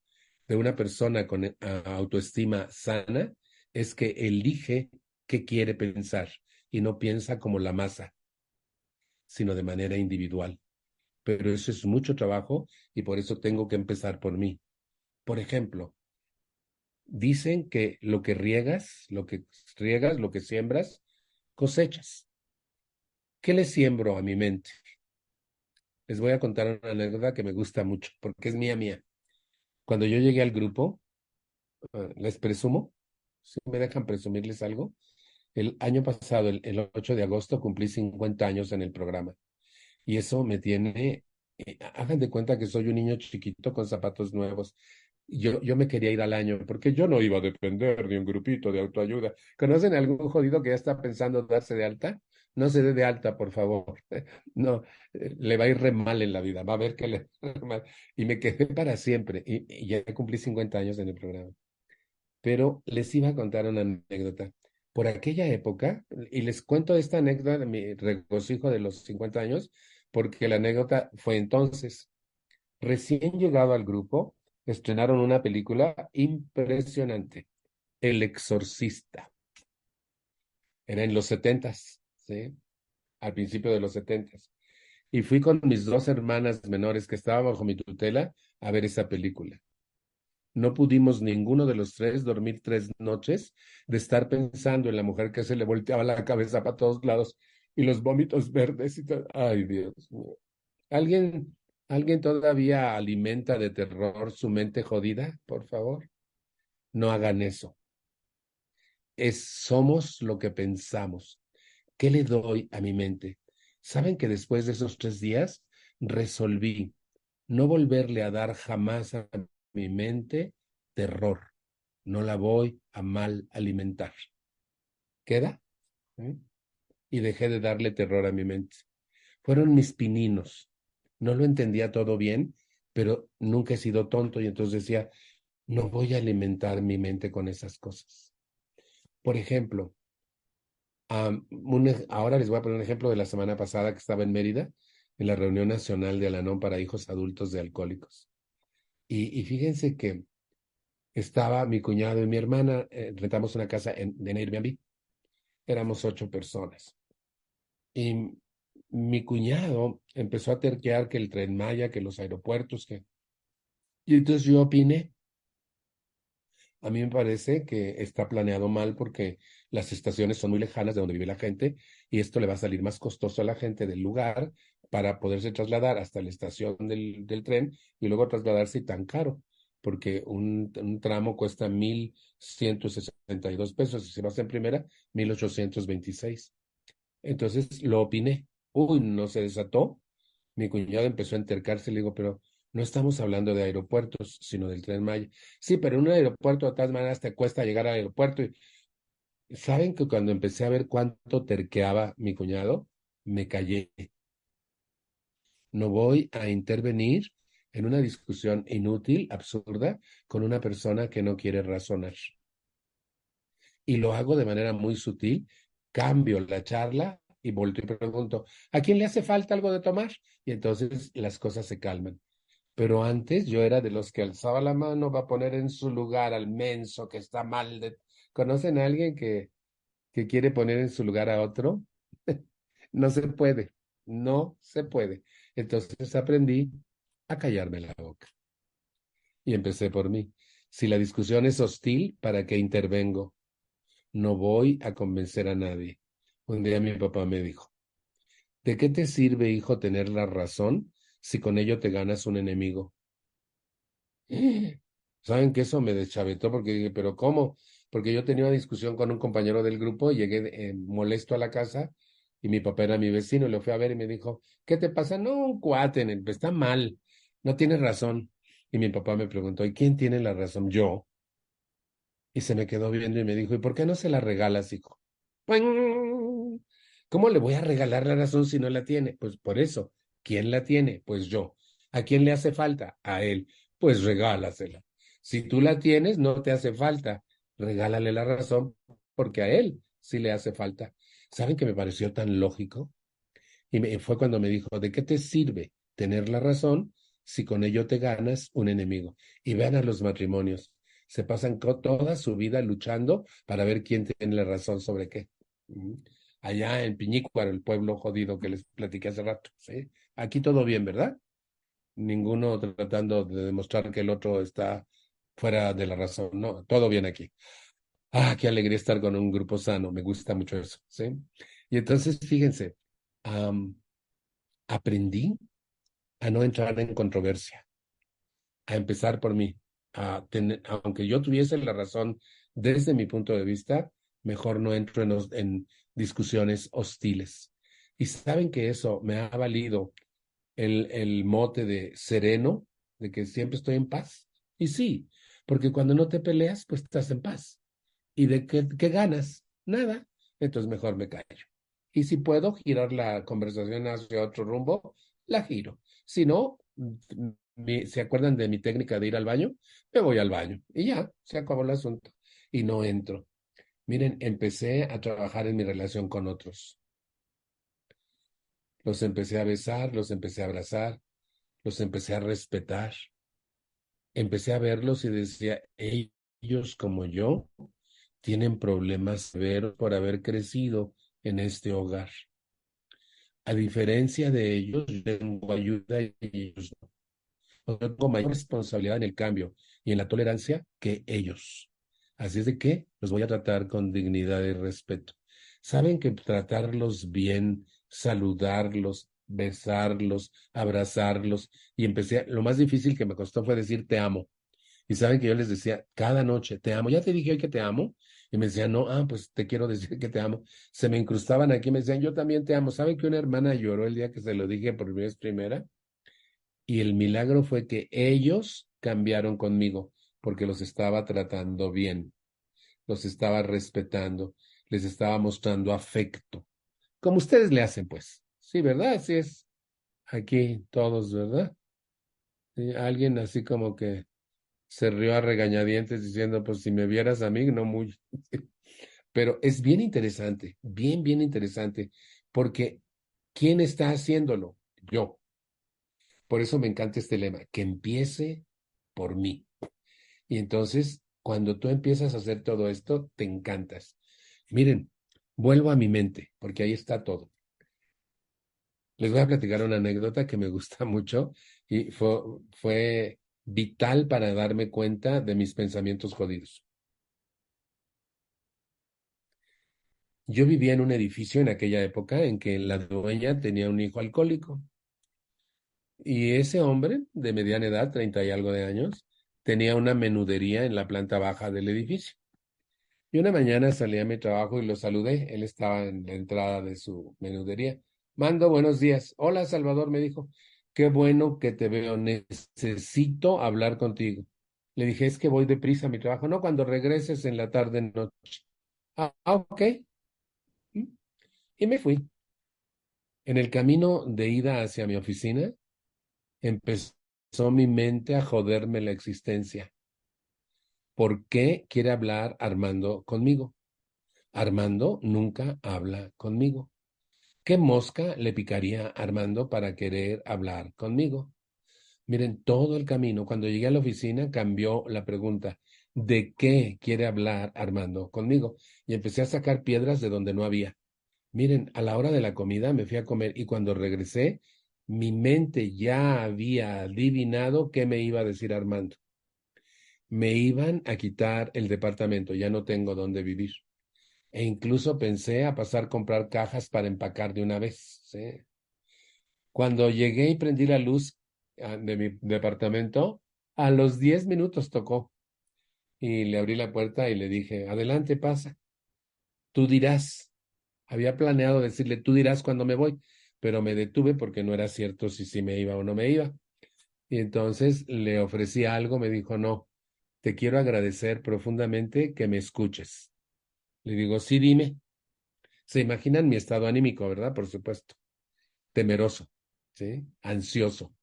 de una persona con autoestima sana es que elige qué quiere pensar y no piensa como la masa, sino de manera individual. Pero eso es mucho trabajo y por eso tengo que empezar por mí. Por ejemplo, dicen que lo que siembras, cosechas. ¿Qué le siembro a mi mente? Les voy a contar una anécdota que me gusta mucho porque es mía. Cuando yo llegué al grupo, les presumo, si me dejan presumirles algo, el año pasado, el 8 de agosto, cumplí 50 años en el programa. Y eso me tiene, hagan de cuenta que soy un niño chiquito con zapatos nuevos. Yo me quería ir al año, porque yo no iba a depender de un grupito de autoayuda. ¿Conocen algún jodido que ya está pensando darse de alta? No se dé de alta, por favor. No, le va a ir re mal en la vida, va a ver que le va a ir mal. Y me quedé para siempre, y ya cumplí 50 años en el programa. Pero les iba a contar una anécdota. Por aquella época, y les cuento esta anécdota de mi regocijo de los 50 años, porque la anécdota fue entonces. Recién llegado al grupo, estrenaron una película impresionante, El Exorcista. Era en los setentas, ¿sí? al principio de los 70. Y fui con mis dos hermanas menores que estaban bajo mi tutela a ver esa película. No pudimos ninguno de los tres dormir 3 noches de estar pensando en la mujer que se le volteaba la cabeza para todos lados y los vómitos verdes y todo. Ay, Dios mío. ¿Alguien, alguien todavía alimenta de terror su mente jodida? Por favor, no hagan eso. Somos lo que pensamos. ¿Qué le doy a mi mente? ¿Saben que después de esos 3 días resolví no volverle a dar jamás a mi mente terror? No la voy a mal alimentar. ¿Queda? ¿Eh? Y dejé de darle terror a mi mente. Fueron mis pininos. No lo entendía todo bien, pero nunca he sido tonto y entonces decía, no voy a alimentar mi mente con esas cosas. Por ejemplo, ahora les voy a poner un ejemplo de la semana pasada que estaba en Mérida, en la reunión nacional de Al-Anon para hijos adultos de alcohólicos. Y fíjense que estaba mi cuñado y mi hermana, rentamos una casa en Airbnb, éramos 8 personas. Y mi cuñado empezó a terquear que el Tren Maya, que los aeropuertos, que... Y entonces yo opiné. A mí me parece que está planeado mal porque las estaciones son muy lejanas de donde vive la gente y esto le va a salir más costoso a la gente del lugar para poderse trasladar hasta la estación del tren y luego trasladarse y tan caro, porque un tramo cuesta 1,162 pesos y si vas en primera, 1,826. Entonces lo opiné. Uy, no se desató. Mi cuñado empezó a entercarse y le digo, pero no estamos hablando de aeropuertos, sino del Tren Maya. Sí, pero en un aeropuerto de todas maneras te cuesta llegar al aeropuerto. Y saben que cuando empecé a ver cuánto terqueaba mi cuñado, me callé. No voy a intervenir en una discusión inútil, absurda, con una persona que no quiere razonar. Y lo hago de manera muy sutil, cambio la charla y volteo y pregunto, ¿a quién le hace falta algo de tomar? Y entonces las cosas se calman. Pero antes yo era de los que alzaba la mano para poner en su lugar al menso que está mal de... ¿Conocen a alguien que quiere poner en su lugar a otro? No se puede, no se puede. Entonces aprendí a callarme la boca y empecé por mí. Si la discusión es hostil, ¿para qué intervengo? No voy a convencer a nadie. Un día mi papá me dijo, ¿de qué te sirve, hijo, tener la razón si con ello te ganas un enemigo? ¿Saben que eso me deschavetó? Porque dije, ¿pero cómo? Porque yo tenía una discusión con un compañero del grupo, llegué molesto a la casa y mi papá era mi vecino, lo fui a ver y me dijo, ¿qué te pasa? No, un cuate, está mal, no tienes razón. Y mi papá me preguntó, ¿y quién tiene la razón? Yo. Y se me quedó viendo y me dijo, ¿y por qué no se la regalas, hijo? ¡Puing! ¿Cómo le voy a regalar la razón si no la tiene? Pues por eso. ¿Quién la tiene? Pues yo. ¿A quién le hace falta? A él. Pues regálasela. Si tú la tienes, no te hace falta. Regálale la razón porque a él sí le hace falta. ¿Saben que me pareció tan lógico? Y fue cuando me dijo, ¿de qué te sirve tener la razón si con ello te ganas un enemigo? Y vean a los matrimonios, se pasan toda su vida luchando para ver quién tiene la razón sobre qué. Ujú. Allá en Piñícuaro, el pueblo jodido que les platiqué hace rato, ¿sí? Aquí todo bien, ¿verdad? Ninguno tratando de demostrar que el otro está fuera de la razón, no, todo bien aquí. Ah, qué alegría estar con un grupo sano, me gusta mucho eso, ¿sí? Y entonces, fíjense, aprendí a no entrar en controversia, a empezar por mí, aunque yo tuviese la razón desde mi punto de vista, mejor no entro en discusiones hostiles. Y saben que eso me ha valido el mote de sereno, de que siempre estoy en paz. Y sí, porque cuando no te peleas, pues estás en paz. ¿Y de qué ganas? Nada. Entonces mejor me callo. Y si puedo girar la conversación hacia otro rumbo, la giro. Si no, ¿se acuerdan de mi técnica de ir al baño? Me voy al baño y ya, se acabó el asunto. Y no entro. Miren, empecé a trabajar en mi relación con otros. Los empecé a besar, los empecé a abrazar, los empecé a respetar. Empecé a verlos y decía, ellos como yo tienen problemas severos por haber crecido en este hogar. A diferencia de ellos, yo tengo ayuda y ellos no. Yo tengo mayor responsabilidad en el cambio y en la tolerancia que ellos. Así es de que los voy a tratar con dignidad y respeto. Saben que tratarlos bien, saludarlos, besarlos, abrazarlos, y empecé, lo más difícil que me costó fue decir te amo. Y saben que yo les decía cada noche, te amo, ya te dije hoy que te amo. Y me decían, no, pues te quiero decir que te amo. Se me incrustaban aquí, me decían, yo también te amo. ¿Saben que una hermana lloró el día que se lo dije por vez primera? Y el milagro fue que ellos cambiaron conmigo, porque los estaba tratando bien, los estaba respetando, les estaba mostrando afecto, como ustedes le hacen, pues. Sí, ¿verdad? Así es. Aquí todos, ¿verdad? Sí, alguien así como que se rió a regañadientes diciendo, pues si me vieras a mí, no muy. Pero es bien interesante, bien, bien interesante, porque ¿quién está haciéndolo? Yo. Por eso me encanta este lema, que empiece por mí. Y entonces, cuando tú empiezas a hacer todo esto, te encantas. Miren, vuelvo a mi mente, porque ahí está todo. Les voy a platicar una anécdota que me gusta mucho y fue vital para darme cuenta de mis pensamientos jodidos. Yo vivía en un edificio en aquella época en que la dueña tenía un hijo alcohólico y ese hombre de mediana edad, 30 y algo de años, tenía una menudería en la planta baja del edificio. Y una mañana salí a mi trabajo y lo saludé. Él estaba en la entrada de su menudería. Mando, buenos días. Hola, Salvador, me dijo. Qué bueno que te veo. Necesito hablar contigo. Le dije, es que voy deprisa a mi trabajo. No, cuando regreses en la tarde, noche. Ok. Y me fui. En el camino de ida hacia mi oficina, empezó mi mente a joderme la existencia. ¿Por qué quiere hablar Armando conmigo? Armando nunca habla conmigo. ¿Qué mosca le picaría a Armando para querer hablar conmigo? Miren, todo el camino, cuando llegué a la oficina, cambió la pregunta. ¿De qué quiere hablar Armando conmigo? Y empecé a sacar piedras de donde no había. Miren, a la hora de la comida me fui a comer y cuando regresé, mi mente ya había adivinado qué me iba a decir Armando. Me iban a quitar el departamento, ya no tengo dónde vivir. E incluso pensé a pasar a comprar cajas para empacar de una vez, ¿sí? Cuando llegué y prendí la luz de mi departamento, a los 10 minutos tocó y le abrí la puerta y le dije, adelante, pasa. Tú dirás. Había planeado decirle, tú dirás cuando me voy, pero me detuve porque no era cierto si sí me iba o no me iba. Y entonces le ofrecí algo, me dijo, no, te quiero agradecer profundamente que me escuches. Le digo, sí, dime. Se imaginan mi estado anímico, ¿verdad? Por supuesto. Temeroso, ¿sí? Ansioso.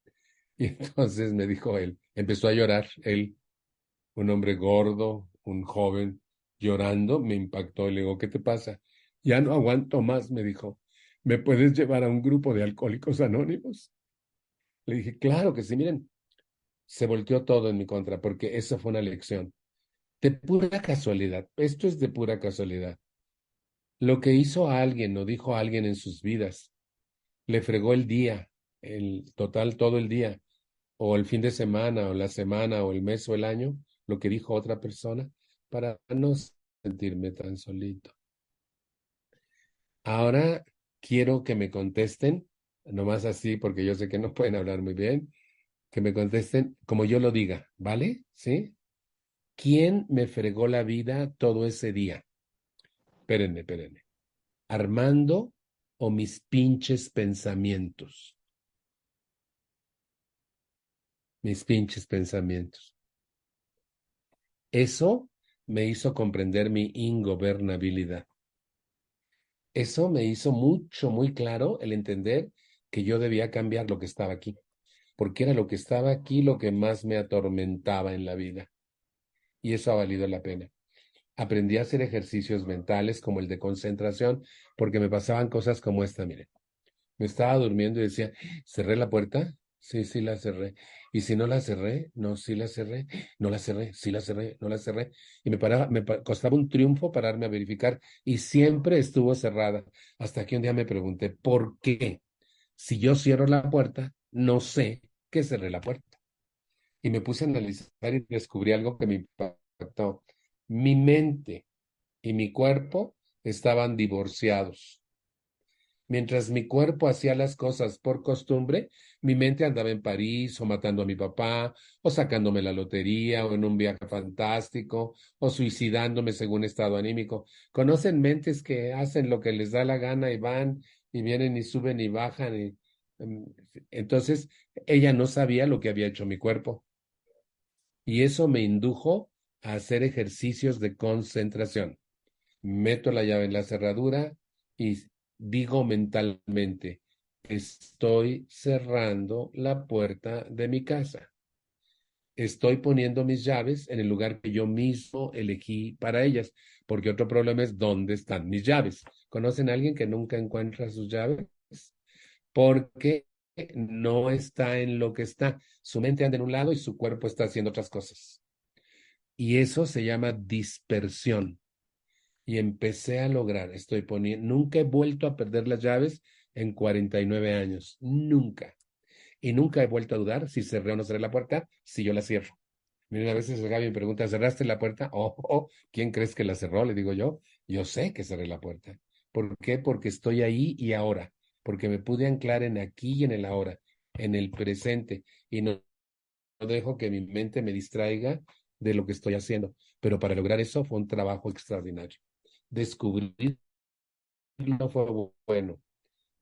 Y entonces me dijo él, empezó a llorar, él, un hombre gordo, un joven, llorando, me impactó. Le digo, ¿qué te pasa? Ya no aguanto más, me dijo. ¿Me puedes llevar a un grupo de alcohólicos anónimos? Le dije, claro que sí, miren, se volteó todo en mi contra, porque esa fue una lección. De pura casualidad, esto es de pura casualidad. Lo que hizo a alguien o dijo a alguien en sus vidas, le fregó el día, el total todo el día, o el fin de semana, o la semana, o el mes, o el año, lo que dijo otra persona, para no sentirme tan solito. Ahora quiero que me contesten, nomás así, porque yo sé que no pueden hablar muy bien, que me contesten como yo lo diga, ¿vale? ¿Sí? ¿Quién me fregó la vida todo ese día? Espérenme, espérenme. ¿Armando o mis pinches pensamientos? Mis pinches pensamientos. Eso me hizo comprender mi ingobernabilidad. Eso me hizo mucho, muy claro el entender que yo debía cambiar lo que estaba aquí, porque era lo que estaba aquí lo que más me atormentaba en la vida. Y eso ha valido la pena. Aprendí a hacer ejercicios mentales como el de concentración, porque me pasaban cosas como esta, miren. Me estaba durmiendo y decía, ¿cerré la puerta? Sí, sí la cerré. ¿Y si no la cerré? No, sí la cerré. No la cerré, sí la cerré, no la cerré. Y costaba un triunfo pararme a verificar y siempre estuvo cerrada. Hasta que un día me pregunté, ¿por qué? Si yo cierro la puerta, no sé que cerré la puerta. Y me puse a analizar y descubrí algo que me impactó. Mi mente y mi cuerpo estaban divorciados. Mientras mi cuerpo hacía las cosas por costumbre, mi mente andaba en París o matando a mi papá, o sacándome la lotería, o en un viaje fantástico, o suicidándome según estado anímico. ¿Conocen mentes que hacen lo que les da la gana y van y vienen y suben y bajan? Em, entonces, ella no sabía lo que había hecho mi cuerpo. Y eso me indujo a hacer ejercicios de concentración. Meto la llave en la cerradura y digo mentalmente, estoy cerrando la puerta de mi casa. Estoy poniendo mis llaves en el lugar que yo mismo elegí para ellas, porque otro problema es dónde están mis llaves. ¿Conocen a alguien que nunca encuentra sus llaves? Porque no está en lo que está. Su mente anda en un lado y su cuerpo está haciendo otras cosas. Y eso se llama dispersión. Y empecé a lograr, estoy poniendo, nunca he vuelto a perder las llaves en 49 años, nunca. Y nunca he vuelto a dudar si cerré o no cerré la puerta, si yo la cierro. Miren, a veces Gaby me pregunta, ¿cerraste la puerta? ¿Quién crees que la cerró? Le digo yo sé que cerré la puerta. ¿Por qué? Porque estoy ahí y ahora, porque me pude anclar en aquí y en el ahora, en el presente, y no dejo que mi mente me distraiga de lo que estoy haciendo. Pero para lograr eso fue un trabajo extraordinario. Descubrirlo fue bueno,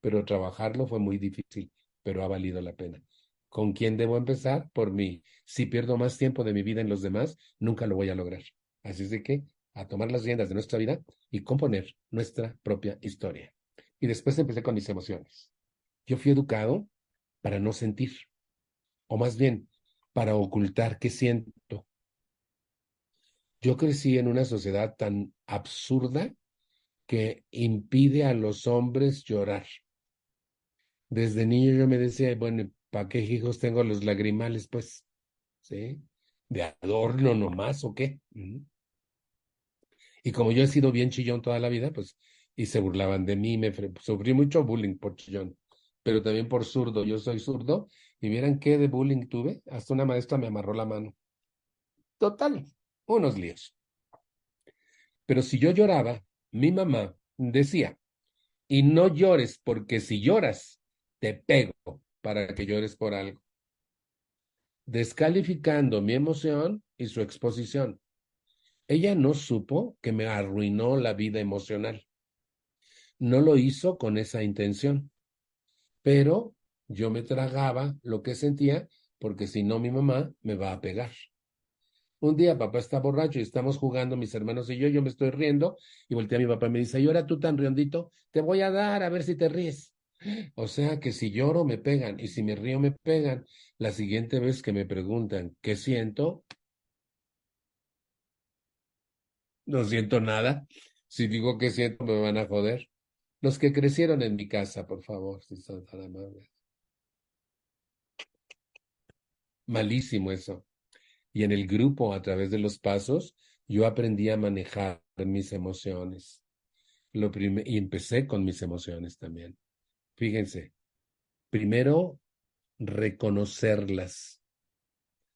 pero trabajarlo fue muy difícil, pero ha valido la pena. ¿Con quién debo empezar? Por mí. Si pierdo más tiempo de mi vida en los demás, nunca lo voy a lograr. Así es de que a tomar las riendas de nuestra vida y componer nuestra propia historia. Y después empecé con mis emociones. Yo fui educado para no sentir, o más bien, para ocultar qué siento. Yo crecí en una sociedad tan absurda que impide a los hombres llorar. Desde niño yo me decía, bueno, ¿para qué hijos tengo los lagrimales, pues? ¿Sí? ¿De adorno nomás o qué? Ujú. Y como yo he sido bien chillón toda la vida, pues, y se burlaban de mí, sufrí mucho bullying por chillón, pero también por zurdo. Yo soy zurdo, y vieran qué de bullying tuve. Hasta una maestra me amarró la mano. Total, unos líos. Pero si yo lloraba, mi mamá decía, y no llores, porque si lloras, te pego para que llores por algo, descalificando mi emoción y su exposición. Ella no supo que me arruinó la vida emocional. No lo hizo con esa intención, pero yo me tragaba lo que sentía porque si no mi mamá me va a pegar. Un día papá está borracho y estamos jugando mis hermanos y yo me estoy riendo y volteé a mi papá y me dice, ¿y ahora tú tan riondito? Te voy a dar a ver si te ríes. O sea que si lloro me pegan y si me río me pegan. La siguiente vez que me preguntan qué siento, no siento nada. Si digo que siento, me van a joder. Los que crecieron en mi casa, por favor, si son tan amables. Malísimo eso. Y en el grupo, a través de los pasos, yo aprendí a manejar mis emociones. Y empecé con mis emociones también. Fíjense, primero, reconocerlas.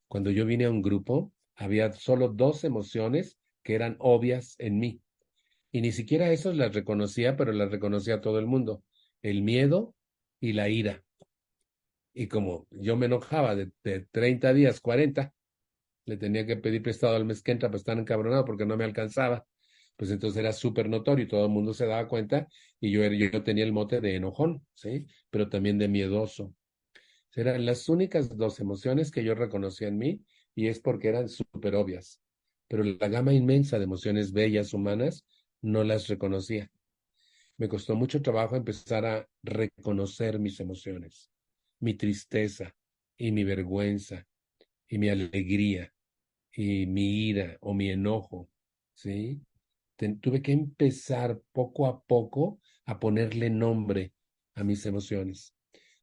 Cuando yo vine a un grupo, había solo dos emociones que eran obvias en mí. Y ni siquiera esas las reconocía, pero las reconocía todo el mundo. El miedo y la ira. Y como yo me enojaba de 30 días, 40, le tenía que pedir prestado al mes que entra, pues tan encabronado porque no me alcanzaba. Pues entonces era súper notorio y todo el mundo se daba cuenta y yo tenía el mote de enojón, ¿sí? Pero también de miedoso. Eran las únicas dos emociones que yo reconocía en mí y es porque eran súper obvias. Pero la gama inmensa de emociones bellas humanas no las reconocía. Me costó mucho trabajo empezar a reconocer mis emociones, mi tristeza y mi vergüenza y mi alegría y mi ira o mi enojo, ¿sí? Tuve que empezar poco a poco a ponerle nombre a mis emociones.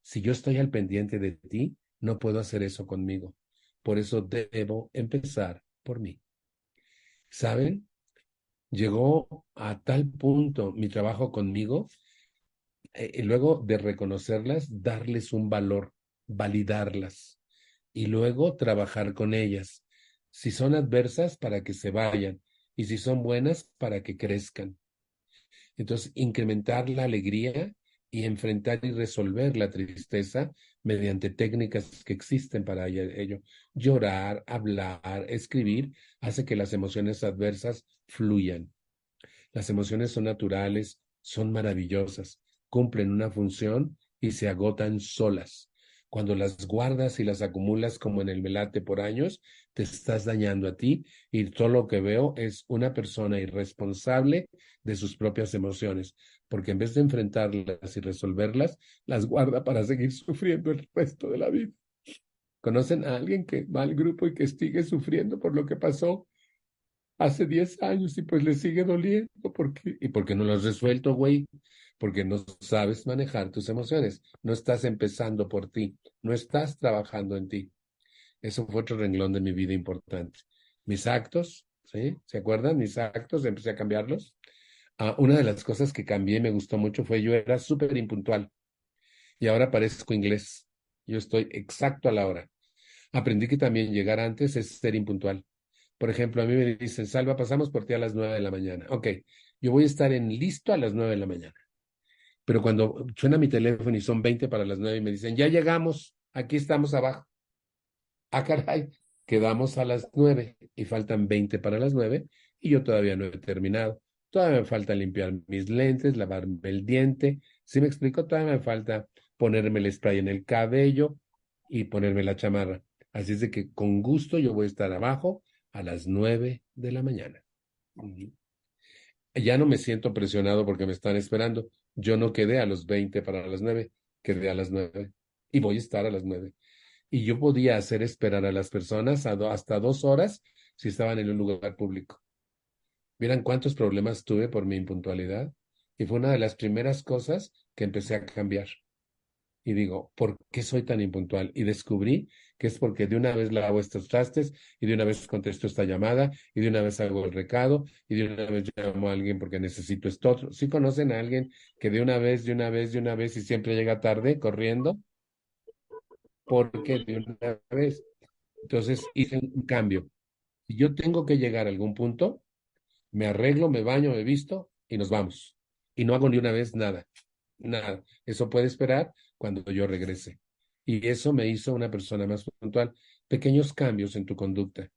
Si yo estoy al pendiente de ti, no puedo hacer eso conmigo. Por eso debo empezar por mí. ¿Saben? Llegó a tal punto mi trabajo conmigo Y luego de reconocerlas, darles un valor, validarlas y luego trabajar con ellas. Si son adversas, para que se vayan, y si son buenas, para que crezcan. Entonces, incrementar la alegría y enfrentar y resolver la tristeza mediante técnicas que existen para ello. Llorar, hablar, escribir, hace que las emociones adversas fluyan. Las emociones son naturales, son maravillosas, cumplen una función y se agotan solas. Cuando las guardas y las acumulas como en el melate por años, te estás dañando a ti y todo lo que veo es una persona irresponsable de sus propias emociones, porque en vez de enfrentarlas y resolverlas, las guarda para seguir sufriendo el resto de la vida. ¿Conocen a alguien que va al grupo y que sigue sufriendo por lo que pasó hace 10 años y pues le sigue doliendo? ¿Y por qué no lo has resuelto, güey? Porque no sabes manejar tus emociones, no estás empezando por ti, no estás trabajando en ti. Eso fue otro renglón de mi vida importante. Mis actos, ¿sí? ¿Se acuerdan? Mis actos, empecé a cambiarlos. Una de las cosas que cambié y me gustó mucho fue yo era súper impuntual y ahora parezco inglés. Yo estoy exacto a la hora. Aprendí que también llegar antes es ser impuntual. Por ejemplo, a mí me dicen, Salva, pasamos por ti a las 9 de la mañana. Ok, yo voy a estar en listo a las 9 de la mañana. Pero cuando suena mi teléfono y son 20 para las 9 y me dicen, ya llegamos, aquí estamos abajo. Ah, caray, quedamos a las 9 y faltan 20 para las 9 y yo todavía no he terminado. Todavía me falta limpiar mis lentes, lavarme el diente. ¿Sí me explico? Todavía me falta ponerme el spray en el cabello y ponerme la chamarra. Así es de que con gusto yo voy a estar abajo a las 9 de la mañana. Ujú. Ya no me siento presionado porque me están esperando. Yo no quedé a los 20 para las 9, quedé a las 9 y voy a estar a las 9. Y yo podía hacer esperar a las personas hasta 2 horas si estaban en un lugar público. Miran cuántos problemas tuve por mi impuntualidad y fue una de las primeras cosas que empecé a cambiar. Y digo, ¿por qué soy tan impuntual? Y descubrí que es porque de una vez lavo estos trastes y de una vez contesto esta llamada y de una vez hago el recado y de una vez llamo a alguien porque necesito esto otro. ¿Sí conocen a alguien que de una vez, de una vez, de una vez y siempre llega tarde corriendo? Porque de una vez. Entonces hice un cambio. Si yo tengo que llegar a algún punto, me arreglo, me baño, me visto y nos vamos. Y no hago ni una vez nada, nada. Eso puede esperar cuando yo regrese. Y eso me hizo una persona más puntual. Pequeños cambios en tu conducta,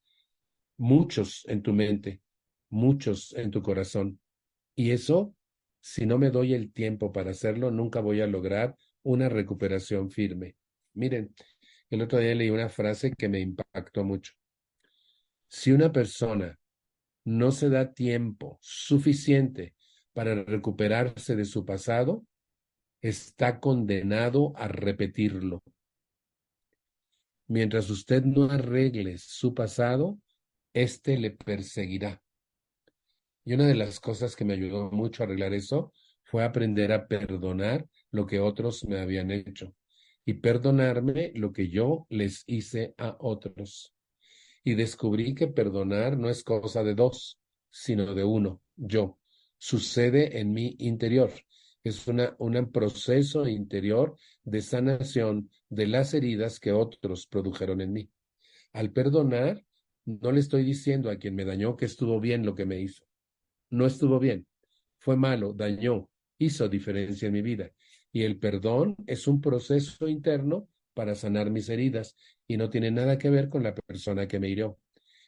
muchos en tu mente, muchos en tu corazón. Y eso, si no me doy el tiempo para hacerlo, nunca voy a lograr una recuperación firme. Miren, el otro día leí una frase que me impactó mucho. Si una persona no se da tiempo suficiente para recuperarse de su pasado, está condenado a repetirlo. Mientras usted no arregle su pasado, éste le perseguirá. Y una de las cosas que me ayudó mucho a arreglar eso fue aprender a perdonar lo que otros me habían hecho y perdonarme lo que yo les hice a otros. Y descubrí que perdonar no es cosa de dos, sino de uno, yo. Sucede en mi interior. Es un proceso interior de sanación de las heridas que otros produjeron en mí. Al perdonar, no le estoy diciendo a quien me dañó que estuvo bien lo que me hizo. No estuvo bien, fue malo, dañó, hizo diferencia en mi vida. Y el perdón es un proceso interno para sanar mis heridas y no tiene nada que ver con la persona que me hirió.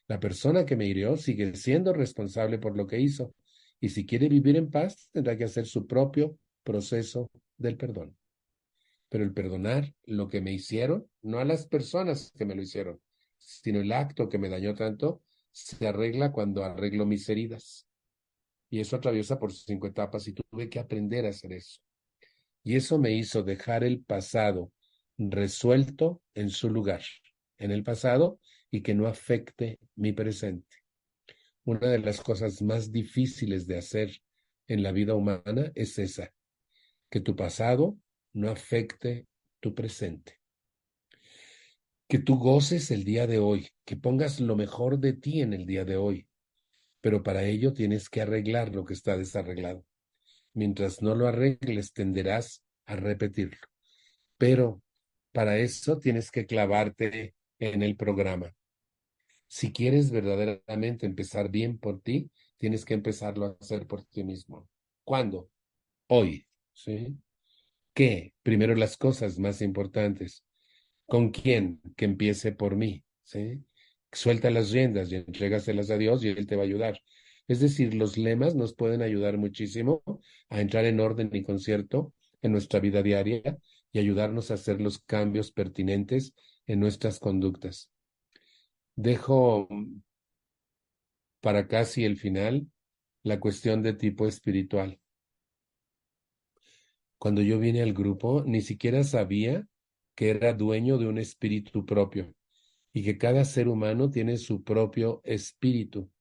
La persona que me hirió sigue siendo responsable por lo que hizo y si quiere vivir en paz tendrá que hacer su propio proceso del perdón. Pero el perdonar lo que me hicieron, no a las personas que me lo hicieron, sino el acto que me dañó tanto, se arregla cuando arreglo mis heridas. Y eso atraviesa por 5 etapas y tuve que aprender a hacer eso. Y eso me hizo dejar el pasado resuelto en su lugar, en el pasado, y que no afecte mi presente. Una de las cosas más difíciles de hacer en la vida humana es esa, que tu pasado no afecte tu presente. Que tú goces el día de hoy, que pongas lo mejor de ti en el día de hoy, pero para ello tienes que arreglar lo que está desarreglado. Mientras no lo arregles, tenderás a repetirlo. Pero para eso tienes que clavarte en el programa. Si quieres verdaderamente empezar bien por ti, tienes que empezarlo a hacer por ti mismo. ¿Cuándo? Hoy, ¿sí? ¿Qué? Primero las cosas más importantes. ¿Con quién? Que empiece por mí, ¿sí? Suelta las riendas y entrégaselas a Dios y Él te va a ayudar. Es decir, los lemas nos pueden ayudar muchísimo a entrar en orden y concierto en nuestra vida diaria y ayudarnos a hacer los cambios pertinentes en nuestras conductas. Dejo para casi el final la cuestión de tipo espiritual. Cuando yo vine al grupo, ni siquiera sabía que era dueño de un espíritu propio y que cada ser humano tiene su propio espíritu,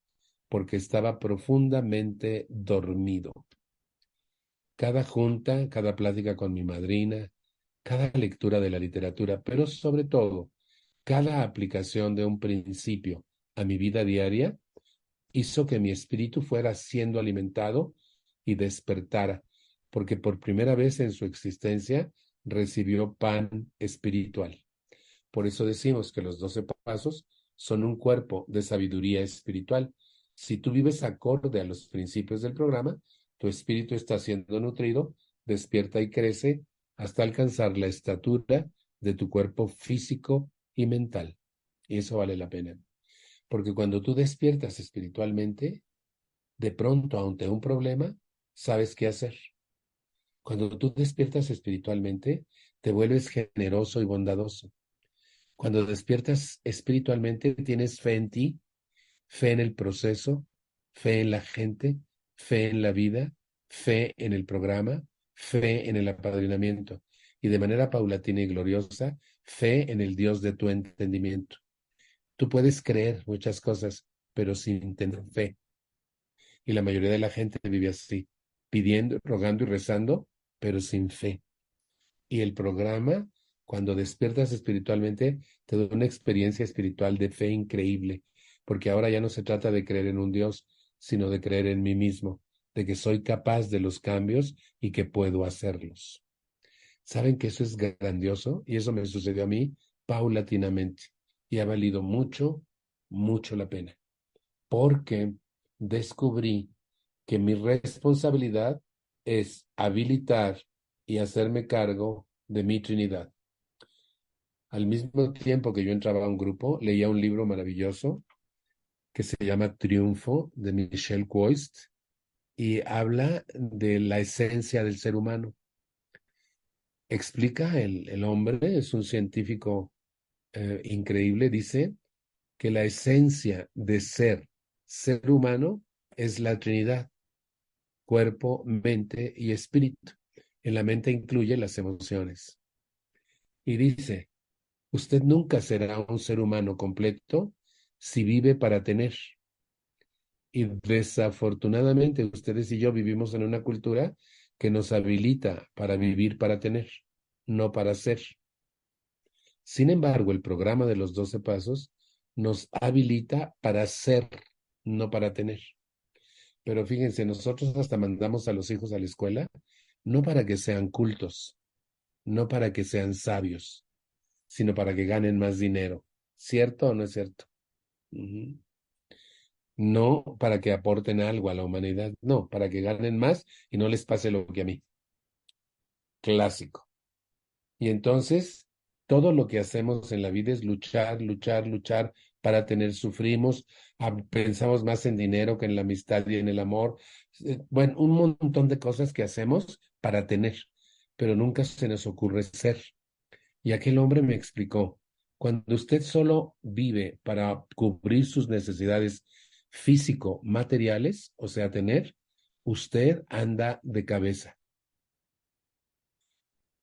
porque estaba profundamente dormido. Cada junta, cada plática con mi madrina, cada lectura de la literatura, pero sobre todo, cada aplicación de un principio a mi vida diaria, hizo que mi espíritu fuera siendo alimentado y despertara, porque por primera vez en su existencia recibió pan espiritual. Por eso decimos que los 12 pasos son un cuerpo de sabiduría espiritual. Si tú vives acorde a los principios del programa, tu espíritu está siendo nutrido, despierta y crece hasta alcanzar la estatura de tu cuerpo físico y mental. Y eso vale la pena. Porque cuando tú despiertas espiritualmente, de pronto ante un problema, sabes qué hacer. Cuando tú despiertas espiritualmente, te vuelves generoso y bondadoso. Cuando despiertas espiritualmente, tienes fe en ti, fe en el proceso, fe en la gente, fe en la vida, fe en el programa, fe en el apadrinamiento y de manera paulatina y gloriosa, fe en el Dios de tu entendimiento. Tú puedes creer muchas cosas, pero sin tener fe. Y la mayoría de la gente vive así, pidiendo, rogando y rezando, pero sin fe. Y el programa, cuando despiertas espiritualmente, te da una experiencia espiritual de fe increíble, porque ahora ya no se trata de creer en un Dios, sino de creer en mí mismo, de que soy capaz de los cambios y que puedo hacerlos. ¿Saben que eso es grandioso? Y eso me sucedió a mí paulatinamente. Y ha valido mucho, mucho la pena, porque descubrí que mi responsabilidad es habilitar y hacerme cargo de mi Trinidad. Al mismo tiempo que yo entraba a un grupo, leía un libro maravilloso que se llama Triunfo de Michel Quoist y habla de la esencia del ser humano. Explica el hombre, es un científico increíble, dice que la esencia de ser humano es la Trinidad, cuerpo, mente y espíritu. En la mente incluye las emociones. Y dice, usted nunca será un ser humano completo si vive para tener. Y desafortunadamente ustedes y yo vivimos en una cultura que nos habilita para vivir para tener, no para ser. Sin embargo, el programa de los 12 pasos nos habilita para ser, no para tener. Pero fíjense, nosotros hasta mandamos a los hijos a la escuela, no para que sean cultos, no para que sean sabios, sino para que ganen más dinero. ¿Cierto o no es cierto? Ujú. No para que aporten algo a la humanidad, no, para que ganen más y no les pase lo que a mí. Clásico. Y entonces, todo lo que hacemos en la vida es luchar, luchar, luchar para tener, sufrimos, pensamos más en dinero que en la amistad y en el amor. Bueno, un montón de cosas que hacemos para tener, pero nunca se nos ocurre ser. Y aquel hombre me explicó, cuando usted solo vive para cubrir sus necesidades físico-materiales, o sea, tener, usted anda de cabeza.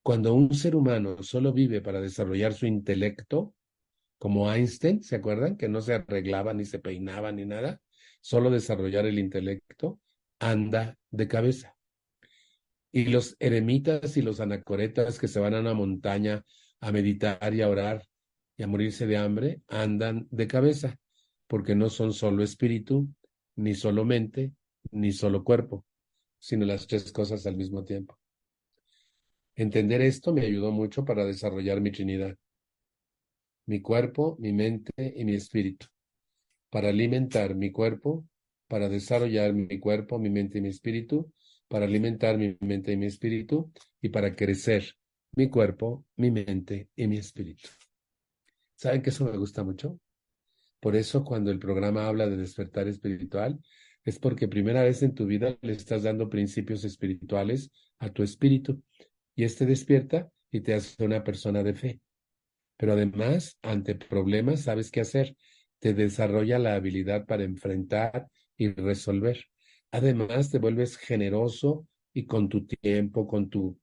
Cuando un ser humano solo vive para desarrollar su intelecto, como Einstein, ¿se acuerdan? Que no se arreglaba ni se peinaba ni nada, solo desarrollar el intelecto, anda de cabeza. Y los eremitas y los anacoretas que se van a una montaña a meditar y a orar y a morirse de hambre, andan de cabeza, porque no son solo espíritu, ni solo mente, ni solo cuerpo. sino las tres cosas al mismo tiempo. Entender esto me ayudó mucho para desarrollar mi Trinidad, mi cuerpo, mi mente y mi espíritu, para alimentar mi cuerpo, para desarrollar mi cuerpo, mi mente y mi espíritu, para alimentar mi mente y mi espíritu, y para crecer mi cuerpo, mi mente y mi espíritu. ¿Saben que eso me gusta mucho? Por eso cuando el programa habla de despertar espiritual, es porque primera vez en tu vida le estás dando principios espirituales a tu espíritu, y este despierta y te hace una persona de fe. Pero además, ante problemas, sabes qué hacer. Te desarrolla la habilidad para enfrentar y resolver. Además, te vuelves generoso y con tu tiempo, con tu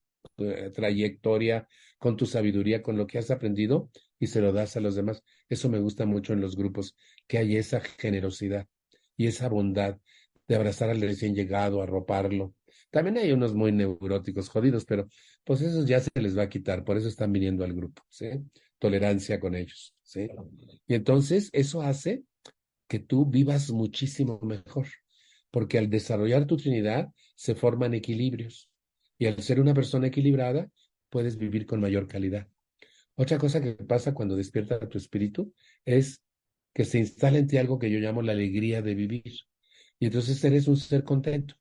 trayectoria, con tu sabiduría, con lo que has aprendido y se lo das a los demás. Eso me gusta mucho en los grupos, que hay esa generosidad y esa bondad de abrazar al recién llegado, arroparlo. También hay unos muy neuróticos, jodidos, pero pues esos ya se les va a quitar, por eso están viniendo al grupo, ¿sí? Tolerancia con ellos, ¿sí? Y entonces eso hace que tú vivas muchísimo mejor, porque al desarrollar tu Trinidad se forman equilibrios y al ser una persona equilibrada puedes vivir con mayor calidad. Otra cosa que pasa cuando despierta tu espíritu es que se instala en ti algo que yo llamo la alegría de vivir y entonces eres un ser contento.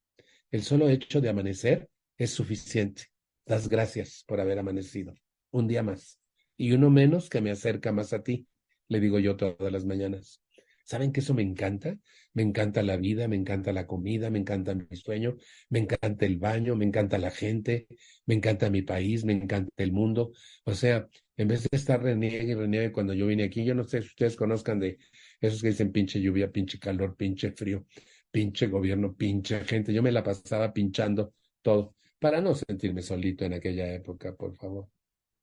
El solo hecho de amanecer es suficiente. Das gracias por haber amanecido. Un día más. Y uno menos que me acerca más a ti, le digo yo todas las mañanas. ¿Saben que eso me encanta? Me encanta la vida, me encanta la comida, me encanta mi sueño, me encanta el baño, me encanta la gente, me encanta mi país, me encanta el mundo. O sea, en vez de estar reniegue y reniegue cuando yo vine aquí, yo no sé si ustedes conozcan de esos que dicen pinche lluvia, pinche calor, pinche frío, pinche gobierno, pinche gente. Yo me la pasaba pinchando todo para no sentirme solito en aquella época, por favor.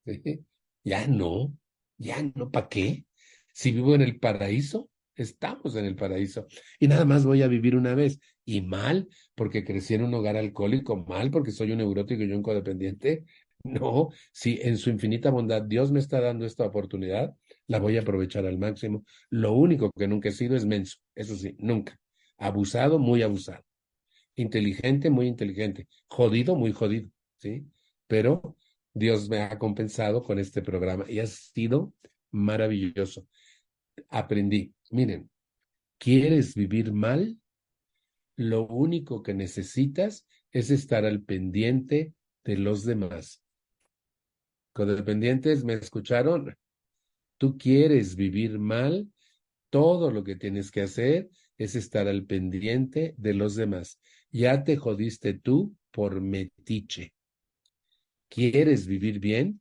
¿Sí? Ya no, ¿para qué? Si vivo en el paraíso, estamos en el paraíso. Y nada más voy a vivir una vez. Y mal, porque crecí en un hogar alcohólico, mal, porque soy un neurótico y un codependiente. No, si en su infinita bondad Dios me está dando esta oportunidad, la voy a aprovechar al máximo. Lo único que nunca he sido es menso, eso sí, nunca. Abusado, muy abusado. Inteligente, muy inteligente. Jodido, muy jodido, ¿sí? Pero Dios me ha compensado con este programa y ha sido maravilloso. Aprendí, miren, ¿quieres vivir mal? Lo único que necesitas es estar al pendiente de los demás. Codependientes, ¿me escucharon? Tú quieres vivir mal, todo lo que tienes que hacer es estar al pendiente de los demás. Ya te jodiste tú por metiche. ¿Quieres vivir bien?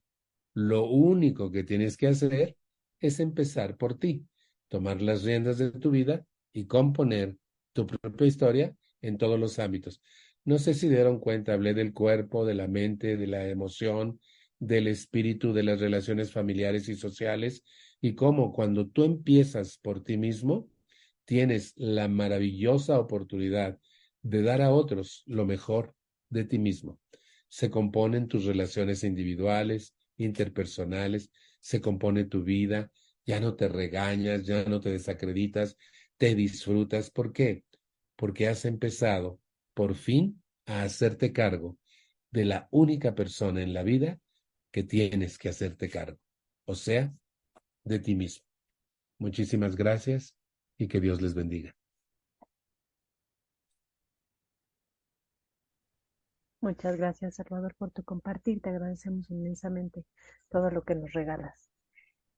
Lo único que tienes que hacer es empezar por ti, tomar las riendas de tu vida y componer tu propia historia en todos los ámbitos. No sé si dieron cuenta, hablé del cuerpo, de la mente, de la emoción, del espíritu, de las relaciones familiares y sociales, y cómo cuando tú empiezas por ti mismo, tienes la maravillosa oportunidad de dar a otros lo mejor de ti mismo. Se componen tus relaciones individuales, interpersonales, se compone tu vida, ya no te regañas, ya no te desacreditas, te disfrutas. ¿Por qué? Porque has empezado, por fin, a hacerte cargo de la única persona en la vida que tienes que hacerte cargo, o sea, de ti mismo. Muchísimas gracias y que Dios les bendiga. Muchas gracias, Salvador, por tu compartir. Te agradecemos inmensamente todo lo que nos regalas.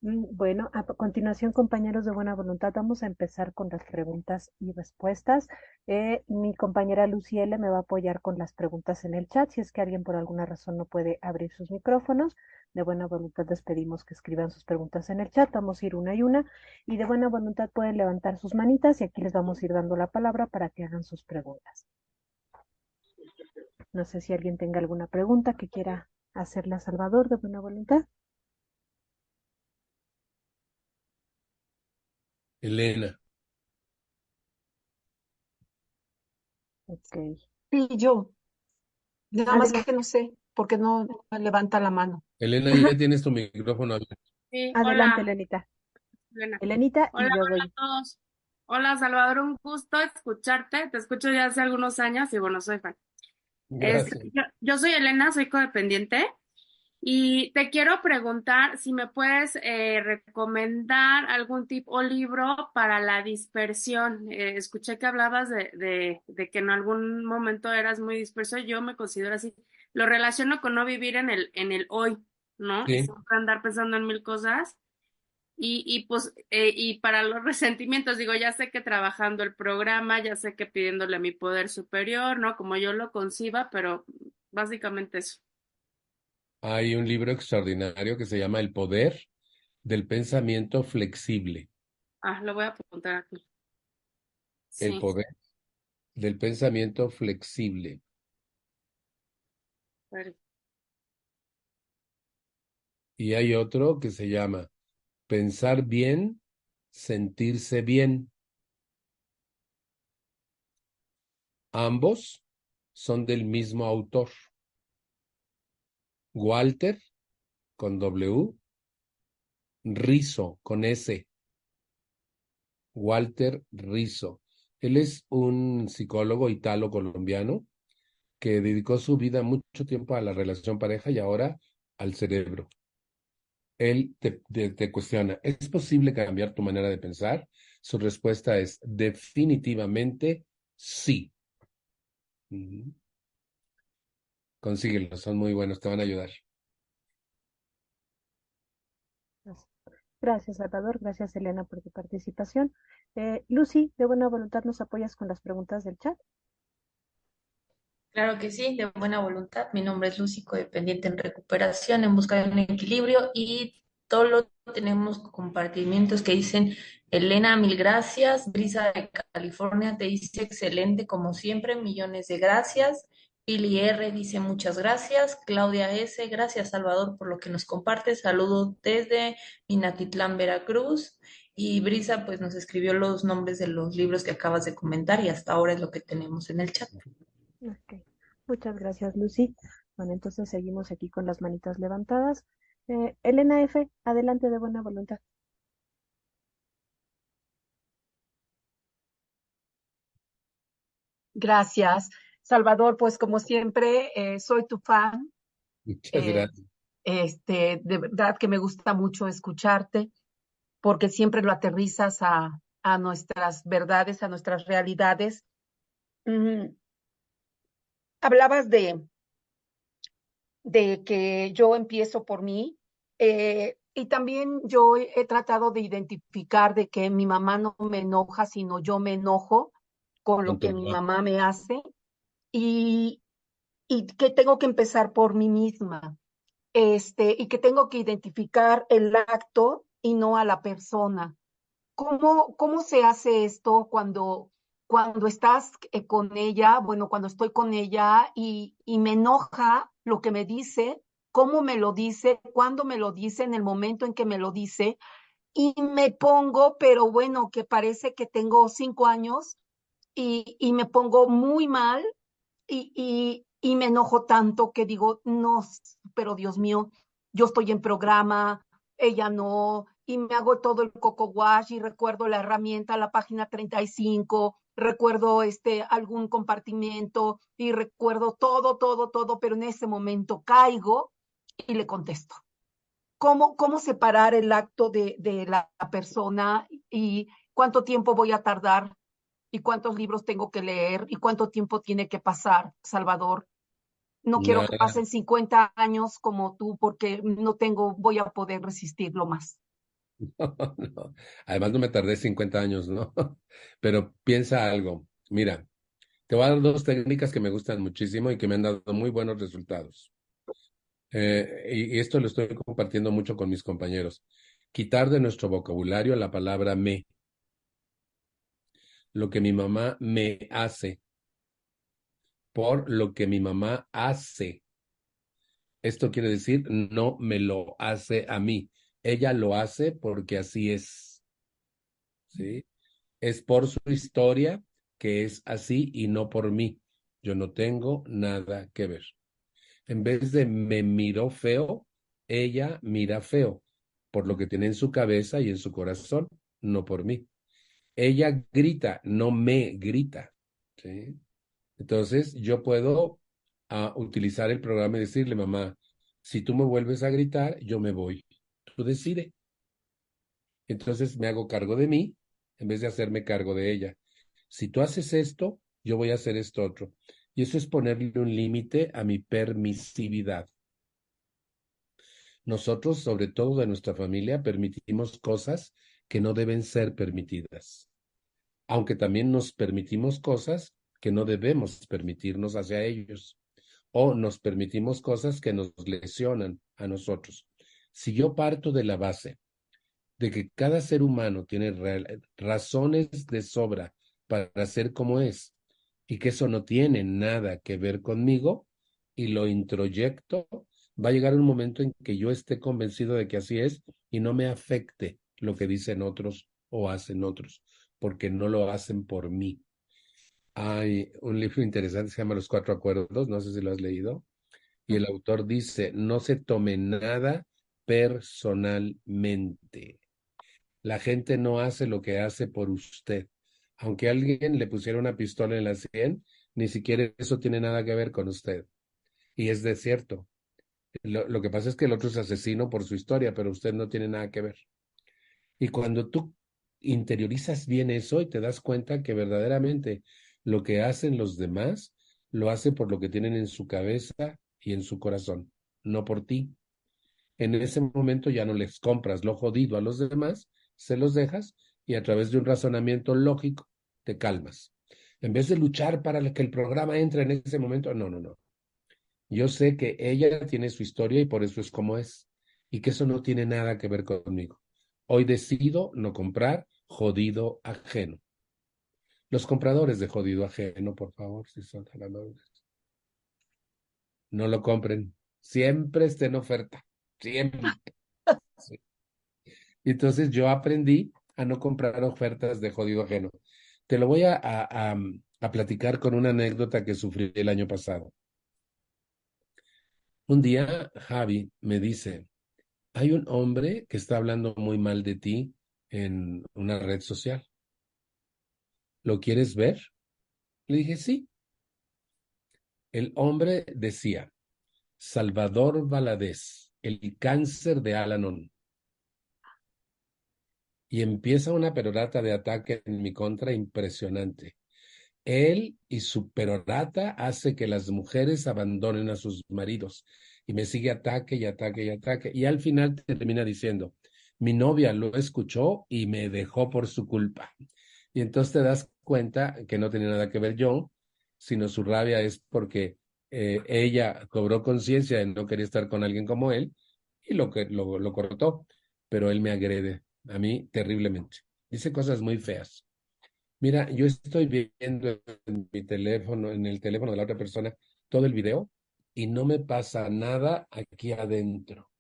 Bueno, a continuación, compañeros de buena voluntad, vamos a empezar con las preguntas y respuestas. Mi compañera Luciela me va a apoyar con las preguntas en el chat. Si es que alguien por alguna razón no puede abrir sus micrófonos, de buena voluntad les pedimos que escriban sus preguntas en el chat. Vamos a ir una y una. Y de buena voluntad pueden levantar sus manitas y aquí les vamos a ir dando la palabra para que hagan sus preguntas. No sé si alguien tenga alguna pregunta que quiera hacerle a Salvador de buena voluntad. Elena, Ok. Sí, yo, nada más Adelante, que no sé, porque no levanta la mano. Elena, ya tienes tu micrófono abierto. Sí, adelante, hola, Elenita. Elena. Elenita Hola, y yo hola doy. a todos. Hola, Salvador, un gusto escucharte. Te escucho ya hace algunos años y bueno, soy fan. Gracias. Yo soy Elena, soy codependiente y te quiero preguntar si me puedes recomendar algún tipo o libro para la dispersión. Escuché que hablabas de que en algún momento eras muy disperso. Yo me considero así. Lo relaciono con no vivir en el hoy, ¿no? Y Sí. siempre andar pensando en mil cosas. Pues, y para los resentimientos, digo, ya sé que trabajando el programa, ya sé que pidiéndole a mi poder superior, ¿no? Como yo lo conciba, pero básicamente eso. Hay un libro extraordinario que se llama El poder del pensamiento flexible. Ah, lo voy a apuntar aquí. El Sí, poder del pensamiento flexible. per- Y hay otro que se llama Pensar bien, sentirse bien. Ambos son del mismo autor, Walter con W, Rizzo con S, Walter Rizzo. Él es un psicólogo italo-colombiano que dedicó su vida mucho tiempo a la relación pareja y ahora al cerebro. Él te cuestiona, ¿es posible cambiar tu manera de pensar? Su respuesta es definitivamente sí. Ujú. Consíguelos, son muy buenos, te van a ayudar. Gracias, Salvador. Gracias, Elena, por tu participación. Lucy, de buena voluntad, ¿nos apoyas con las preguntas del chat? Claro que sí, de buena voluntad. Mi nombre es Lucy, codependiente en recuperación, en busca de un equilibrio y todos tenemos compartimientos que dicen, Elena, mil gracias. Brisa de California te dice, excelente como siempre, millones de gracias. Pili R dice, muchas gracias. Claudia S, gracias Salvador por lo que nos compartes. Saludos desde Minatitlán, Veracruz. Y Brisa pues nos escribió los nombres de los libros que acabas de comentar y hasta ahora es lo que tenemos en el chat. Ok. Muchas gracias, Lucy. Bueno, entonces seguimos aquí con las manitas levantadas. Elena F., adelante de buena voluntad. Gracias. Salvador, pues como siempre, soy tu fan. Muchas Eh, gracias. de verdad que me gusta mucho escucharte porque siempre lo aterrizas a nuestras verdades, a nuestras realidades. Mm, hablabas de que yo empiezo por mí, y también yo he tratado de identificar de que mi mamá no me enoja, sino yo me enojo con lo Con tu que mi mamá. mamá me hace y, y que tengo que empezar por mí misma, y que tengo que identificar el acto y no a la persona. ¿Cómo se hace esto cuando estás con ella? Bueno, cuando estoy con ella y me enoja lo que me dice, cómo me lo dice, cuándo me lo dice, en el momento en que me lo dice, y me pongo, pero bueno, que parece que tengo 5 años y me pongo muy mal y me enojo tanto que digo, no, pero Dios mío, yo estoy en programa, ella no, y me hago todo el coco wash y recuerdo la herramienta, la página 35, recuerdo algún compartimiento y recuerdo todo, todo, todo, pero en ese momento caigo y le contesto. ¿Cómo separar el acto de la persona y cuánto tiempo voy a tardar y cuántos libros tengo que leer y cuánto tiempo tiene que pasar, Salvador? No quiero que Nada, pasen 50 años como tú porque no tengo, voy a poder resistirlo más. no. Además no me tardé 50 años, ¿no? Pero piensa algo. Mira, te voy a dar dos técnicas que me gustan muchísimo y que me han dado muy buenos resultados. Y esto lo estoy compartiendo mucho con mis compañeros. Quitar de nuestro vocabulario la palabra me, lo que mi mamá me hace, por lo que mi mamá hace. Esto quiere decir, no me lo hace a mí. Ella lo hace porque así es, ¿sí? Es por su historia que es así y no por mí. Yo no tengo nada que ver. En vez de me miró feo, ella mira feo, por lo que tiene en su cabeza y en su corazón, no por mí. Ella grita, no me grita, ¿sí? Entonces, yo puedo a utilizar el programa y decirle, mamá, si tú me vuelves a gritar, yo me voy. Tú decide. Entonces me hago cargo de mí en vez de hacerme cargo de ella. Si tú haces esto, yo voy a hacer esto otro. Y eso es ponerle un límite a mi permisividad. Nosotros, sobre todo de nuestra familia, permitimos cosas que no deben ser permitidas, aunque también nos permitimos cosas que no debemos permitirnos hacia ellos, o nos permitimos cosas que nos lesionan a nosotros. Si yo parto de la base de que cada ser humano tiene razones de sobra para ser como es y que eso no tiene nada que ver conmigo y lo introyecto, va a llegar un momento en que yo esté convencido de que así es y no me afecte lo que dicen otros o hacen otros, porque no lo hacen por mí. Hay un libro interesante que se llama Los Cuatro Acuerdos, no sé si lo has leído, y el autor dice, no se tome nada personalmente. La gente no hace lo que hace por usted. Aunque alguien le pusiera una pistola en la sien, ni siquiera eso tiene nada que ver con usted. Y es de cierto. Lo que pasa es que el otro es asesino por su historia, pero usted no tiene nada que ver. Y cuando tú interiorizas bien eso y te das cuenta que verdaderamente lo que hacen los demás, lo hace por lo que tienen en su cabeza y en su corazón, no por ti. En ese momento ya no les compras lo jodido a los demás, se los dejas y a través de un razonamiento lógico te calmas. En vez de luchar para que el programa entre en ese momento, no, no, no. Yo sé que ella tiene su historia y por eso es como es, y que eso no tiene nada que ver conmigo. Hoy decido no comprar jodido ajeno. Los compradores de jodido ajeno, por favor, si son tan amables, no lo compren. Siempre está en oferta. Siempre. Sí. Entonces yo aprendí a no comprar ofertas de jodido ajeno. Te lo voy a platicar con una anécdota que sufrí el año pasado. Un día Javi me dice, hay un hombre que está hablando muy mal de ti en una red social. ¿Lo quieres ver? Le dije, sí. El hombre decía, Salvador Valadez, el cáncer de Al-Anon. Y empieza una perorata de ataque en mi contra impresionante. Él y su perorata hace que las mujeres abandonen a sus maridos. Y me sigue ataque y ataque y ataque. Y al final termina diciendo, mi novia lo escuchó y me dejó por su culpa. Y entonces te das cuenta que no tenía nada que ver yo, sino su rabia es porque ella cobró conciencia de no querer estar con alguien como él y lo cortó. Pero él me agrede a mí terriblemente. Dice cosas muy feas. Mira, yo estoy viendo en mi teléfono, en el teléfono de la otra persona, todo el video y no me pasa nada aquí adentro.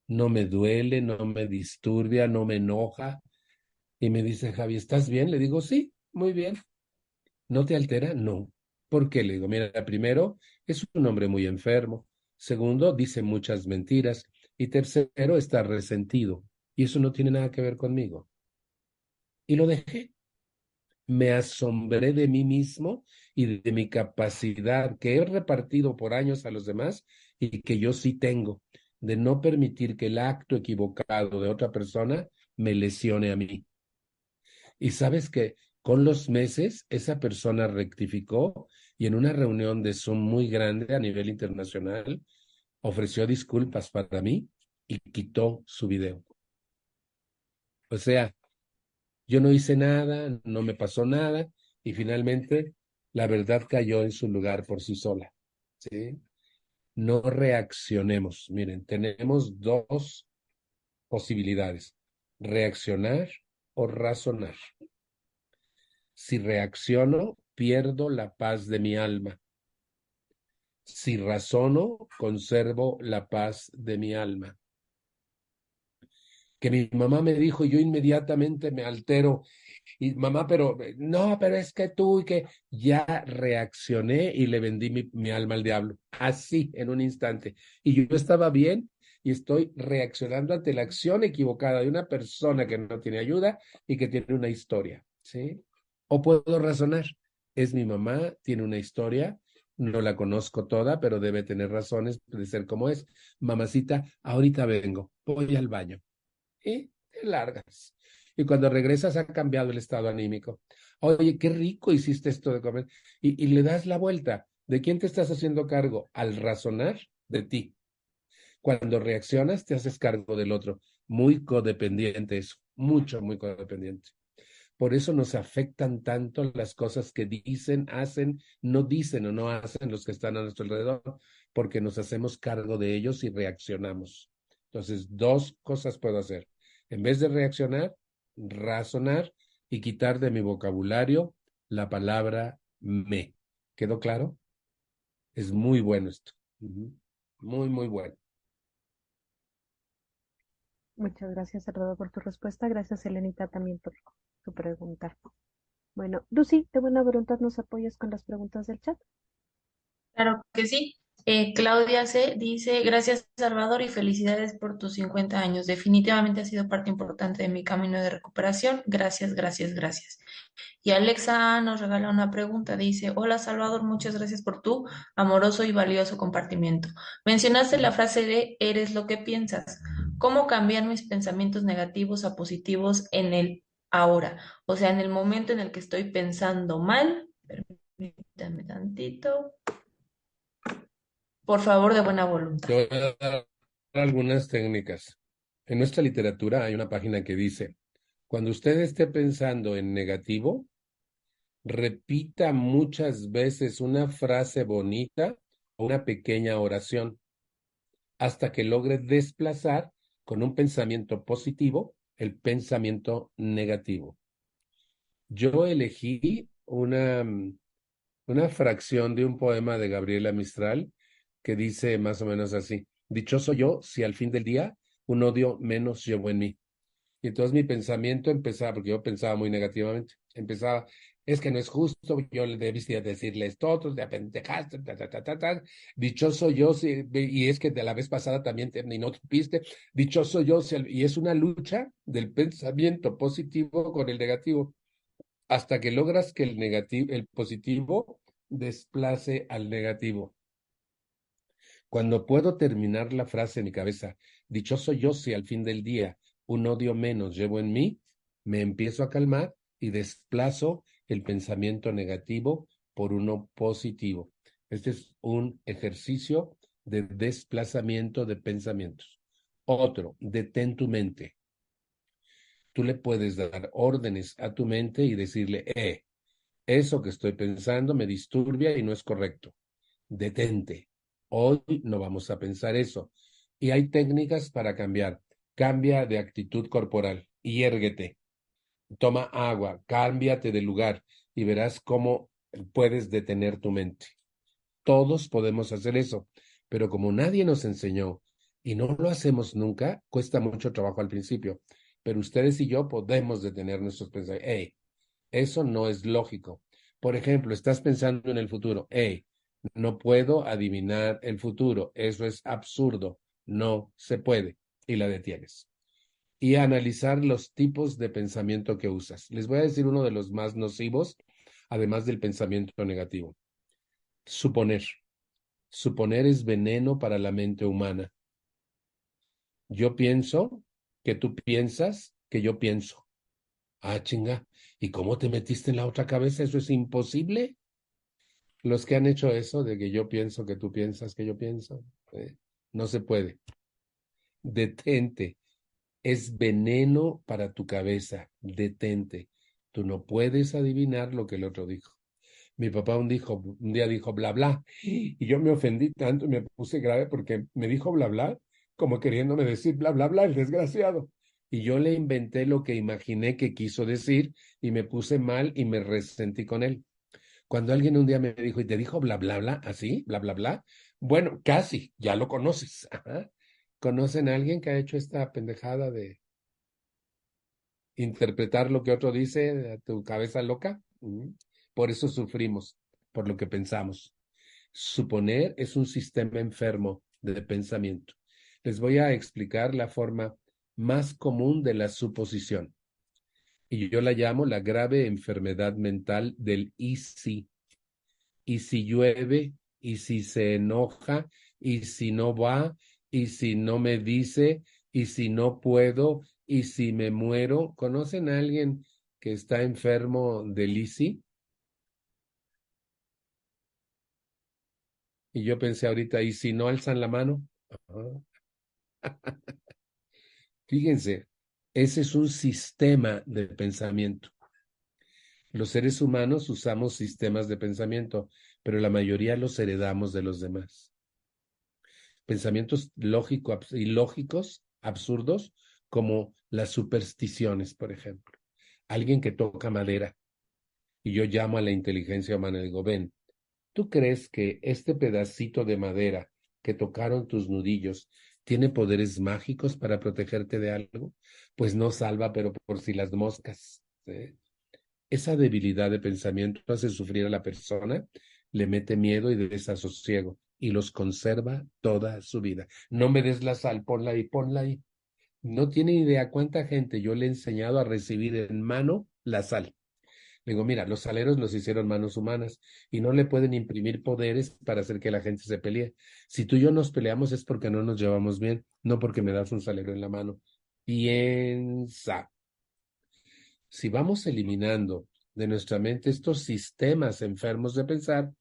No me duele, no me disturbia, no me enoja. Y me dice, Javi, ¿estás bien? Le digo, sí, muy bien. ¿No te altera? No. ¿Por qué? Le digo, mira, primero, es un hombre muy enfermo. Segundo, dice muchas mentiras. Y tercero, está resentido. Y eso no tiene nada que ver conmigo. Y lo dejé. Me asombré de mí mismo y de mi capacidad que he repartido por años a los demás y que yo sí tengo, de no permitir que el acto equivocado de otra persona me lesione a mí. Y sabes que con los meses esa persona rectificó y en una reunión de Zoom muy grande a nivel internacional ofreció disculpas para mí y quitó su video. O sea, yo no hice nada, no me pasó nada y finalmente la verdad cayó en su lugar por sí sola. ¿Sí? No reaccionemos. Miren, tenemos dos posibilidades, reaccionar o razonar. Si reacciono, pierdo la paz de mi alma. Si razono, conservo la paz de mi alma. Que mi mamá me dijo, yo inmediatamente me altero. Y mamá, pero no, pero es que tú y que ya reaccioné y le vendí mi alma al diablo. Así, en un instante. Y yo estaba bien y estoy reaccionando ante la acción equivocada de una persona que no tiene ayuda y que tiene una historia, ¿sí? O puedo razonar. Es mi mamá, tiene una historia no la conozco toda, pero debe tener razones de ser como es. Mamacita, ahorita vengo, voy al baño. Y te largas. Y cuando regresas ha cambiado el estado anímico. Oye, qué rico hiciste esto de comer. Y le das la vuelta. ¿De quién te estás haciendo cargo? Al razonar, de ti. Cuando reaccionas, te haces cargo del otro. Muy codependiente eso, mucho, muy codependiente. Por eso nos afectan tanto las cosas que dicen, hacen, no dicen o no hacen los que están a nuestro alrededor, porque nos hacemos cargo de ellos y reaccionamos. Entonces, dos cosas puedo hacer. En vez de reaccionar, razonar y quitar de mi vocabulario la palabra me. ¿Quedó claro? Es muy bueno esto. Muy, muy bueno. Muchas gracias, Salvador, por tu respuesta. Gracias, Elenita, también por tu pregunta. Bueno, Lucy, de buena voluntad, ¿nos apoyas con las preguntas del chat? Claro que sí. Claudia C. dice, gracias Salvador y felicidades por tus 50 años. Definitivamente ha sido parte importante de mi camino de recuperación. Gracias, gracias, gracias. Y Alexa nos regala una pregunta. Dice, hola Salvador, muchas gracias por tu amoroso y valioso compartimiento. Mencionaste la frase de eres lo que piensas. ¿Cómo cambiar mis pensamientos negativos a positivos en el ahora? O sea, en el momento en el que estoy pensando mal. Permítame tantito. Por favor, de buena voluntad. Te voy a dar algunas técnicas. En nuestra literatura hay una página que dice, cuando usted esté pensando en negativo, repita muchas veces una frase bonita o una pequeña oración hasta que logre desplazar con un pensamiento positivo el pensamiento negativo. Yo elegí una fracción de un poema de Gabriela Mistral que dice más o menos así, dichoso yo si al fin del día un odio menos llevo en mí. Y entonces mi pensamiento empezaba, porque yo pensaba muy negativamente, empezaba, es que no es justo, yo le debía decirle esto, otros de apendejaste, dichoso yo, si, y es que de la vez pasada también y no supiste, dichoso yo, si, y es una lucha del pensamiento positivo con el negativo, hasta que logras que el negativo, el positivo desplace al negativo. Cuando puedo terminar la frase en mi cabeza, dichoso yo si al fin del día un odio menos llevo en mí, me empiezo a calmar y desplazo el pensamiento negativo por uno positivo. Este es un ejercicio de desplazamiento de pensamientos. Otro, detén tu mente. Tú le puedes dar órdenes a tu mente y decirle, eso que estoy pensando me disturbia y no es correcto. Detente. Hoy no vamos a pensar eso. Y hay técnicas para cambiar. Cambia de actitud corporal y érguete. Toma agua, cámbiate de lugar y verás cómo puedes detener tu mente. Todos podemos hacer eso, pero como nadie nos enseñó y no lo hacemos nunca, cuesta mucho trabajo al principio. Pero ustedes y yo podemos detener nuestros pensamientos. Eso no es lógico. Por ejemplo, estás pensando en el futuro. No puedo adivinar el futuro. Eso es absurdo. No se puede. Y la detienes. Y analizar los tipos de pensamiento que usas. Les voy a decir uno de los más nocivos, además del pensamiento negativo. Suponer. Suponer es veneno para la mente humana. Yo pienso que tú piensas que yo pienso. Ah, chinga. ¿Y cómo te metiste en la otra cabeza? Eso es imposible. Los que han hecho eso de que yo pienso que tú piensas que yo pienso, no se puede. Detente. Es veneno para tu cabeza. Detente. Tú no puedes adivinar lo que el otro dijo. Mi papá un día dijo bla bla y yo me ofendí tanto y me puse grave porque me dijo bla bla como queriéndome decir bla bla bla el desgraciado. Y yo le inventé lo que imaginé que quiso decir y me puse mal y me resentí con él. Cuando alguien un día me dijo, ¿y te dijo bla, bla, bla, así, bla, bla, bla? Bueno, casi, ya lo conoces. Ajá. ¿Conocen a alguien que ha hecho esta pendejada de interpretar lo que otro dice a tu cabeza loca? Por eso sufrimos, por lo que pensamos. Suponer es un sistema enfermo de pensamiento. Les voy a explicar la forma más común de la suposición. Y yo la llamo la grave enfermedad mental del y si. Y si llueve, y si se enoja, y si no va, y si no me dice, y si no puedo, y si me muero. ¿Conocen a alguien que está enfermo de LISI? Y yo pensé ahorita, ¿y si no alzan la mano? Ajá. Fíjense, ese es un sistema de pensamiento. Los seres humanos usamos sistemas de pensamiento, pero la mayoría los heredamos de los demás. Pensamientos ilógicos, absurdos, como las supersticiones, por ejemplo. Alguien que toca madera y yo llamo a la inteligencia humana y digo, ven, ¿tú crees que este pedacito de madera que tocaron tus nudillos tiene poderes mágicos para protegerte de algo? Pues no salva, pero por si las moscas. ¿Sí? Esa debilidad de pensamiento hace sufrir a la persona, le mete miedo y desasosiego y los conserva toda su vida. No me des la sal, ponla ahí, ponla ahí. No tiene idea cuánta gente yo le he enseñado a recibir en mano la sal. Le digo, mira, los saleros los hicieron manos humanas y no le pueden imprimir poderes para hacer que la gente se pelee. Si tú y yo nos peleamos es porque no nos llevamos bien, no porque me das un salero en la mano. Piensa. Si vamos eliminando de nuestra mente estos sistemas enfermos de pensar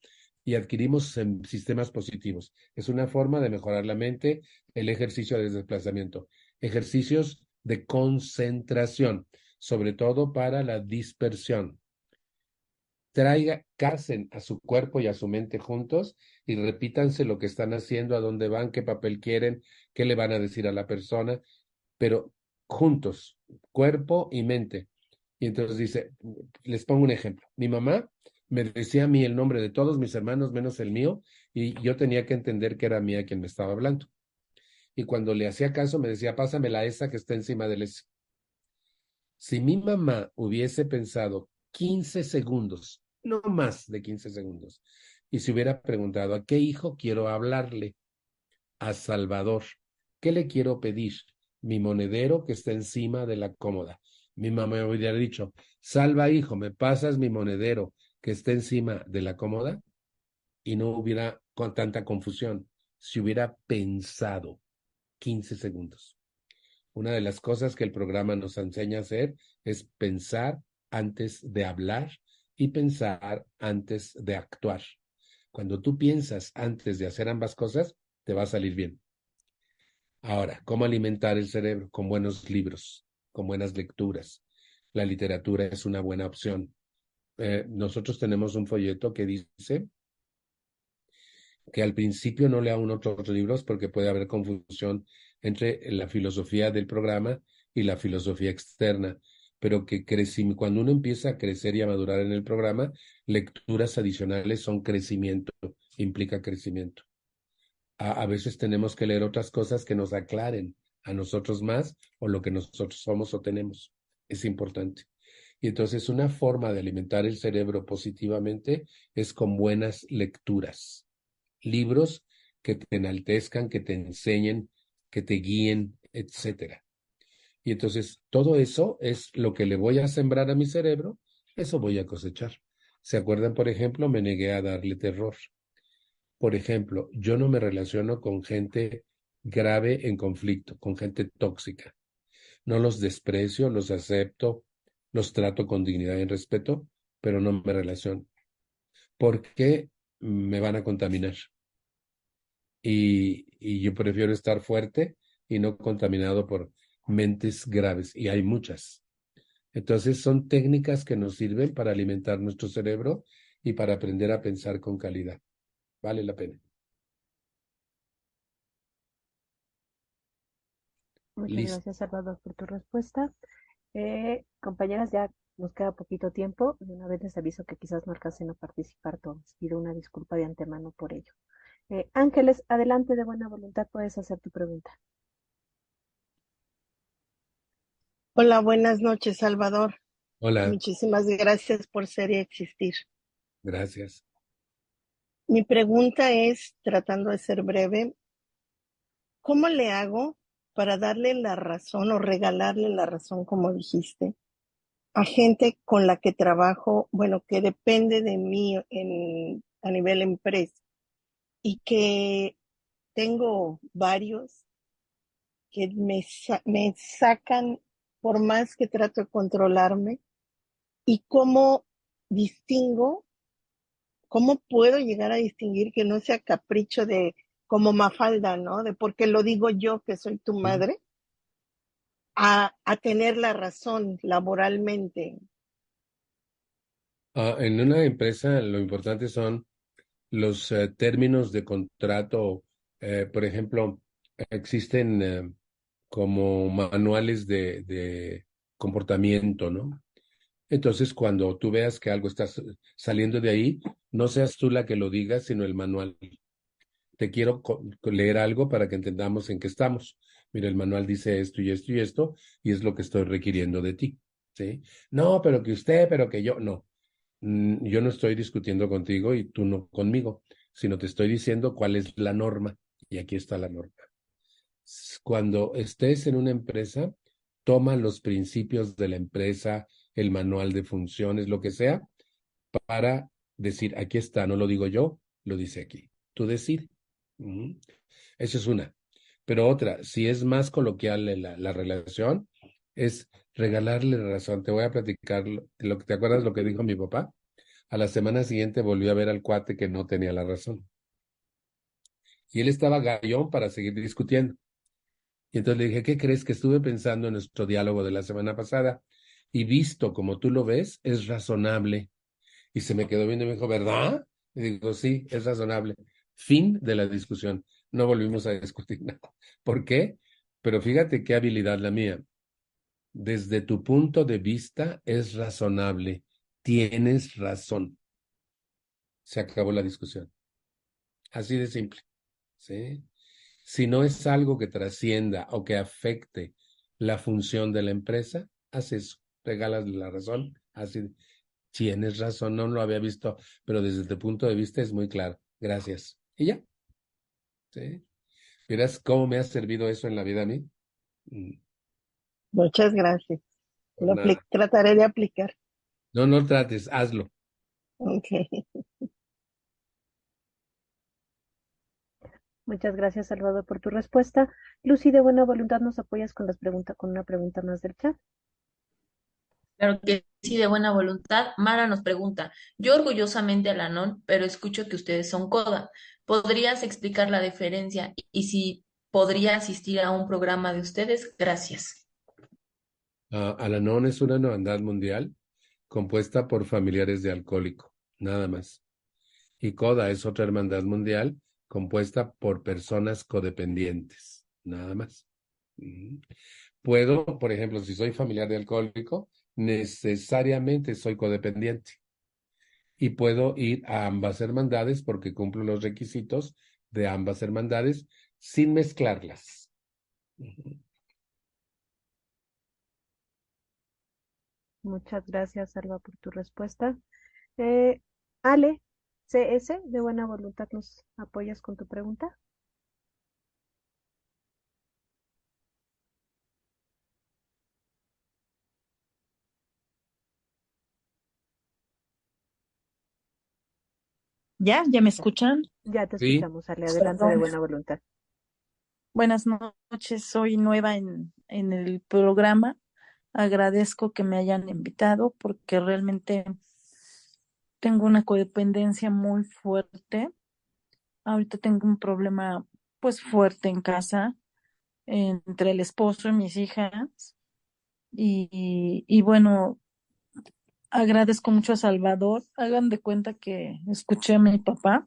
y adquirimos sistemas positivos, es una forma de mejorar la mente, el ejercicio de desplazamiento, ejercicios de concentración, sobre todo para la dispersión. Casen a su cuerpo y a su mente juntos y repítanse lo que están haciendo, a dónde van, qué papel quieren, qué le van a decir a la persona, pero juntos, cuerpo y mente. Y entonces dice, les pongo un ejemplo. Mi mamá me decía a mí el nombre de todos mis hermanos menos el mío y yo tenía que entender que era mía quien me estaba hablando. Y cuando le hacía caso me decía, pásamela esa que está encima del ese. Si mi mamá hubiese pensado 15 segundos, no más de 15 segundos, y se hubiera preguntado, ¿a qué hijo quiero hablarle? A Salvador. ¿Qué le quiero pedir? Mi monedero que está encima de la cómoda. Mi mamá me hubiera dicho, Salva, hijo, ¿me pasas mi monedero que está encima de la cómoda? Y no hubiera con tanta confusión. Si hubiera pensado 15 segundos. Una de las cosas que el programa nos enseña a hacer es pensar antes de hablar y pensar antes de actuar. Cuando tú piensas antes de hacer ambas cosas, te va a salir bien. Ahora, ¿cómo alimentar el cerebro? Con buenos libros, con buenas lecturas. La literatura es una buena opción. Nosotros tenemos un folleto que dice que al principio no lea uno otros libros porque puede haber confusión entre la filosofía del programa y la filosofía externa, pero que cuando uno empieza a crecer y a madurar en el programa, lecturas adicionales son crecimiento, implica crecimiento. A veces tenemos que leer otras cosas que nos aclaren a nosotros más o lo que nosotros somos o tenemos. Es importante. Y entonces una forma de alimentar el cerebro positivamente es con buenas lecturas, libros que te enaltezcan, que te enseñen, que te guíen, etcétera. Y entonces todo eso es lo que le voy a sembrar a mi cerebro, eso voy a cosechar. ¿Se acuerdan, por ejemplo? Me negué a darle terror. Por ejemplo, yo no me relaciono con gente grave en conflicto, con gente tóxica. No los desprecio, los acepto, los trato con dignidad y respeto, pero no me relaciono. Porque me van a contaminar. Y yo prefiero estar fuerte y no contaminado por mentes graves. Y hay muchas. Entonces son técnicas que nos sirven para alimentar nuestro cerebro y para aprender a pensar con calidad. Vale la pena. Muchas Listo. gracias, Salvador, por tu respuesta. Compañeras, ya nos queda poquito tiempo. De una vez les aviso que quizás no alcancen a participar todos. Pido una disculpa de antemano por ello. Ángeles, adelante de buena voluntad, puedes hacer tu pregunta. Hola, buenas noches, Salvador. Hola, Muchísimas gracias por ser y existir. gracias. Mi pregunta es, tratando de ser breve, ¿cómo le hago para darle la razón o regalarle la razón, como dijiste, a gente con la que trabajo, bueno, que depende de mí a nivel empresa? y que tengo varios que me sacan por más que trato de controlarme, y cómo distingo, cómo puedo llegar a distinguir que no sea capricho de como Mafalda, ¿no? De porque lo digo yo que soy tu madre, a tener la razón laboralmente. En una empresa lo importante son los términos de contrato. Por ejemplo, existen como manuales de comportamiento, ¿no? Entonces, cuando tú veas que algo está saliendo de ahí, no seas tú la que lo diga, sino el manual. Te quiero leer algo para que entendamos en qué estamos. Mira, el manual dice esto y esto y esto, y es lo que estoy requiriendo de ti, ¿sí? No, pero que usted, pero que yo, no. Yo no estoy discutiendo contigo y tú no conmigo, sino te estoy diciendo cuál es la norma, y aquí está la norma. Cuando estés en una empresa, toma los principios de la empresa, el manual de funciones, lo que sea, para decir, aquí está, no lo digo yo, lo dice aquí. Tú decides. Ujú. Esa es una. Pero otra, si es más coloquial la relación, es regalarle la razón. Te voy a platicar lo que te acuerdas lo que dijo mi papá. A la semana siguiente volvió a ver al cuate que no tenía la razón. Y él estaba gallón para seguir discutiendo. Y entonces le dije, ¿qué crees? Que estuve pensando en nuestro diálogo de la semana pasada y visto como tú lo ves, es razonable. Y se me quedó viendo y me dijo, ¿verdad? Y digo, sí, es razonable. Fin de la discusión. No volvimos a discutir nada. ¿Por qué? Pero fíjate qué habilidad la mía. Desde tu punto de vista es razonable. Tienes razón. Se acabó la discusión. Así de simple. ¿Sí? Si no es algo que trascienda o que afecte la función de la empresa, haz eso. Regalas la razón. Así. Tienes razón, no lo había visto, pero desde tu punto de vista es muy claro. Gracias. Y ya. ¿Sí? ¿Verás cómo me ha servido eso en la vida a mí? Mm, Muchas gracias. Por nada. Trataré de aplicar. No, no trates, hazlo. Okay. Muchas gracias, Salvador, por tu respuesta. Lucy, de buena voluntad, ¿nos apoyas con con una pregunta más del chat? Claro que sí, de buena voluntad. Mara nos pregunta, yo orgullosamente Alanón, pero escucho que ustedes son CODA. ¿Podrías explicar la diferencia y si podría asistir a un programa de ustedes? Gracias. Al-Anon es una hermandad mundial compuesta por familiares de alcohólico, nada más. Y CODA es otra hermandad mundial compuesta por personas codependientes, nada más. Mm. Puedo, por ejemplo, si soy familiar de alcohólico, necesariamente soy codependiente y puedo ir a ambas hermandades porque cumplo los requisitos de ambas hermandades sin mezclarlas. Ujú. Muchas gracias, Salva, por tu respuesta. Eh, Ale, CS, de buena voluntad, ¿nos apoyas con tu pregunta? ¿Ya me escuchan? Ya te Sí, escuchamos, Ale, adelante de Perdón. buena voluntad. Buenas noches, soy nueva en el programa. Agradezco que me hayan invitado porque realmente tengo una codependencia muy fuerte. Ahorita tengo un problema pues fuerte en casa entre el esposo y mis hijas. Y bueno, agradezco mucho a Salvador. Hagan de cuenta que escuché a mi papá.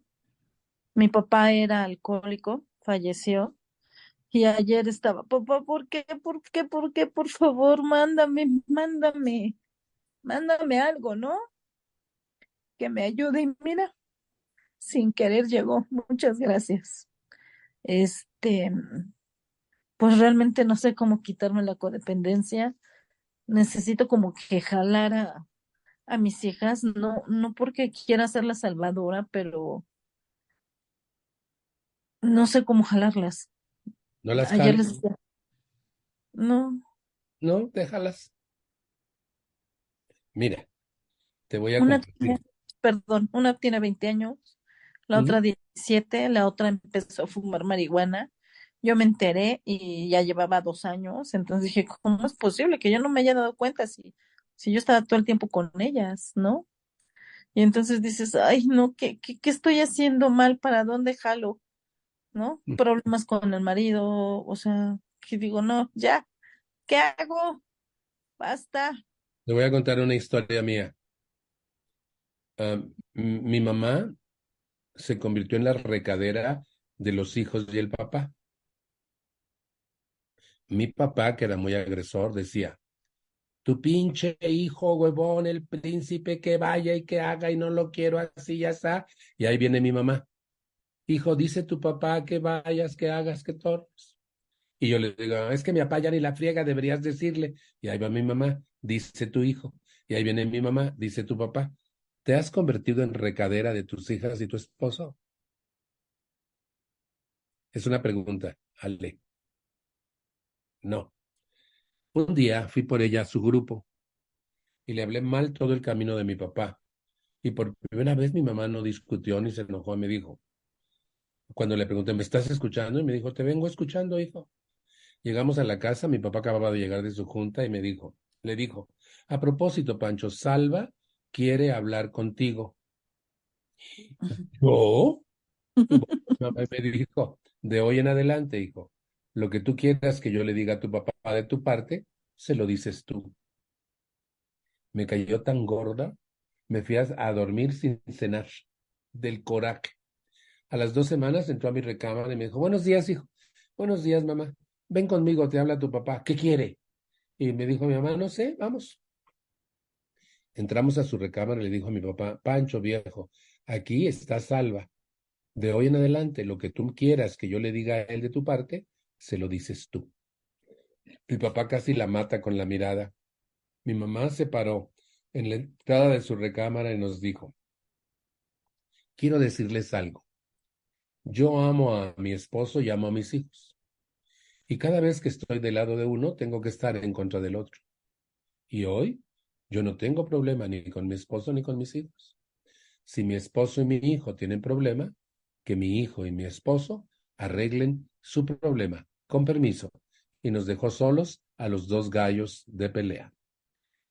Mi papá era alcohólico, falleció. Y ayer estaba, papá, ¿por qué? ¿Por qué? ¿Por qué? Por favor, mándame algo, ¿no? Que me ayude. Y mira, sin querer llegó. Muchas gracias. Este, pues realmente no sé cómo quitarme la codependencia. Necesito como que jalar a mis hijas, no porque quiera ser la salvadora, pero no sé cómo jalarlas. no las Ayer les jales, decía, no, no, déjalas. Mira, te voy a una tiene, compartir. perdón, una tiene 20 años, la Ujú. otra 17. 17, la otra empezó a fumar marihuana. Yo me enteré y ya llevaba 2 años, entonces dije, ¿cómo es posible que yo no me haya dado cuenta si yo estaba todo el tiempo con ellas, ¿no? Y entonces dices, ay, no, ¿qué estoy haciendo mal? ¿Para dónde jalo? ¿No? Problemas con el marido, o sea, que digo, no, ya, ¿qué hago? Basta. Le voy a contar una historia mía. Mi mamá se convirtió en la recadera de los hijos y el papá. Mi papá, que era muy agresor, decía, tu pinche hijo, huevón, el príncipe que vaya y que haga y no lo quiero así, ya está. Y ahí viene mi mamá. Hijo, dice tu papá que vayas, que hagas, que tornes. Y yo le digo, es que mi papá ya ni la friega, deberías decirle. Y ahí va mi mamá, dice tu hijo. Y ahí viene mi mamá, dice tu papá. ¿Te has convertido en recadera de tus hijas y tu esposo? Es una pregunta, Ale. No. Un día fui por ella a su grupo y le hablé mal todo el camino de mi papá. Y por primera vez mi mamá no discutió ni se enojó y me dijo, cuando le pregunté, ¿me estás escuchando? Y me dijo, te vengo escuchando, hijo. Llegamos a la casa, mi papá acababa de llegar de su junta y le dijo, a propósito, Pancho, Salva quiere hablar contigo. ¿Yo? Mi mamá me dijo, de hoy en adelante, hijo, lo que tú quieras que yo le diga a tu papá de tu parte, se lo dices tú. Me cayó tan gorda, me fui a dormir sin cenar, del coraje. A las 2 semanas entró a mi recámara y me dijo, buenos días, hijo. Buenos días, mamá. Ven conmigo, te habla tu papá. ¿Qué quiere? Y me dijo mi mamá, no sé, vamos. Entramos a su recámara y le dijo a mi papá, Pancho, viejo, aquí está Salva. De hoy en adelante, lo que tú quieras que yo le diga a él de tu parte, se lo dices tú. Mi papá casi la mata con la mirada. Mi mamá se paró en la entrada de su recámara y nos dijo, quiero decirles algo. Yo amo a mi esposo y amo a mis hijos. Y cada vez que estoy del lado de uno, tengo que estar en contra del otro. Y hoy, yo no tengo problema ni con mi esposo ni con mis hijos. Si mi esposo y mi hijo tienen problema, que mi hijo y mi esposo arreglen su problema, con permiso. Y nos dejó solos a los dos gallos de pelea.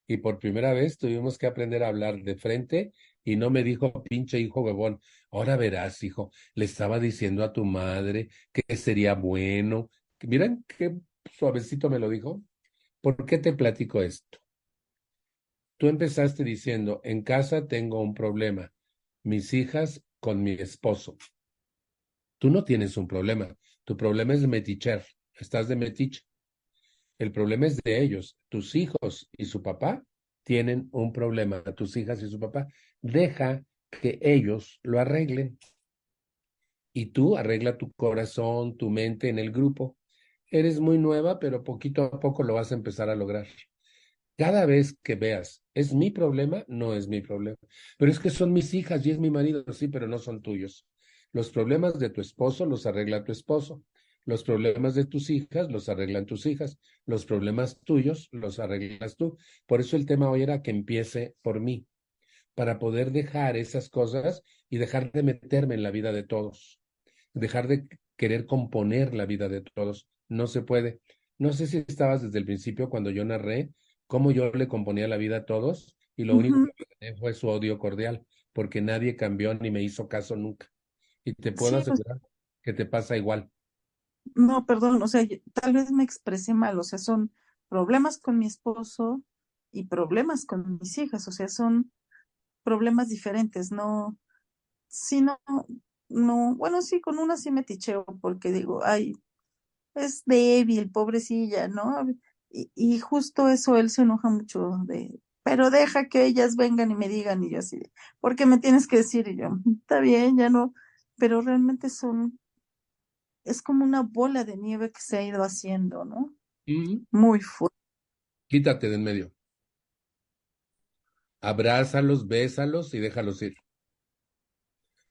Y por primera vez tuvimos que aprender a hablar de frente y no me dijo, pinche hijo huevón, ahora verás, hijo, le estaba diciendo a tu madre que sería bueno. Miren qué suavecito me lo dijo. ¿Por qué te platico esto? Tú empezaste diciendo, en casa tengo un problema, mis hijas con mi esposo. Tú no tienes un problema, tu problema es meticher, estás de metiche. El problema es de ellos. Tus hijos y su papá tienen un problema. Tus hijas y su papá. Deja que ellos lo arreglen. Y tú arregla tu corazón, tu mente en el grupo. Eres muy nueva, pero poquito a poco lo vas a empezar a lograr. Cada vez que veas, es mi problema, no es mi problema. Pero es que son mis hijas y es mi marido, sí, pero no son tuyos. Los problemas de tu esposo los arregla tu esposo. Los problemas de tus hijas los arreglan tus hijas. Los problemas tuyos los arreglas tú. Por eso el tema hoy era que empiece por mí, para poder dejar esas cosas y dejar de meterme en la vida de todos. Dejar de querer componer la vida de todos. No se puede. No sé si estabas desde el principio cuando yo narré cómo yo le componía la vida a todos y lo único Ujú. que gané fue su odio cordial, porque nadie cambió ni me hizo caso nunca. Y te puedo Sí, pues, asegurar que te pasa igual. no, perdón, o sea, tal vez me expresé mal, o sea, son problemas con mi esposo y problemas con mis hijas, o sea, son problemas diferentes, no, sí, no, no, bueno, sí, con una sí me ticheo, porque digo, ay, es débil, pobrecilla, ¿no? Y justo eso él se enoja mucho pero deja que ellas vengan y me digan, y yo así, ¿por qué me tienes que decir? Y yo, está bien, ya no, pero realmente es como una bola de nieve que se ha ido haciendo, ¿no? Mm, Muy fuerte. Quítate de en medio. Abrázalos, bésalos y déjalos ir.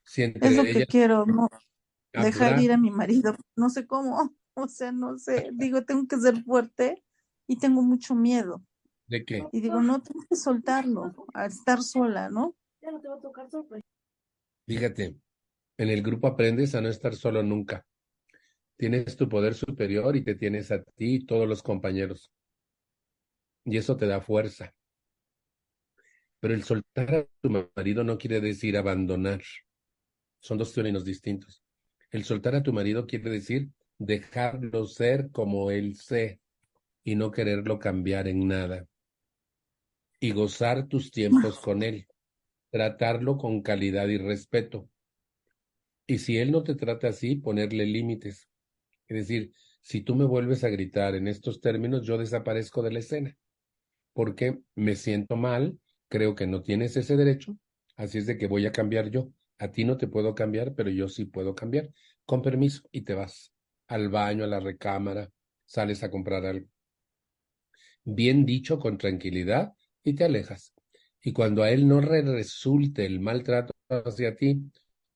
Si Es lo entre que ellas quiero, ¿no? Dejar ir abrazan, a mi marido, no sé cómo, o sea, no sé, digo, tengo que ser fuerte y tengo mucho miedo. ¿de qué? Y digo, no, tengo que soltarlo, a estar sola, ¿no? Fíjate, En el grupo aprendes a no estar solo nunca. Tienes tu poder superior y te tienes a ti y todos los compañeros. Y eso te da fuerza. Pero el soltar a tu marido no quiere decir abandonar. Son dos términos distintos. El soltar a tu marido quiere decir dejarlo ser como él sé y no quererlo cambiar en nada. Y gozar tus tiempos con él. Tratarlo con calidad y respeto. Y si él no te trata así, ponerle límites. Es decir, si tú me vuelves a gritar en estos términos, yo desaparezco de la escena, porque me siento mal, creo que no tienes ese derecho, así es de que voy a cambiar yo. A ti no te puedo cambiar, pero yo sí puedo cambiar. Con permiso, y te vas al baño, a la recámara, sales a comprar algo. Bien dicho, con tranquilidad, y te alejas. Y cuando a él no resulte el maltrato hacia ti,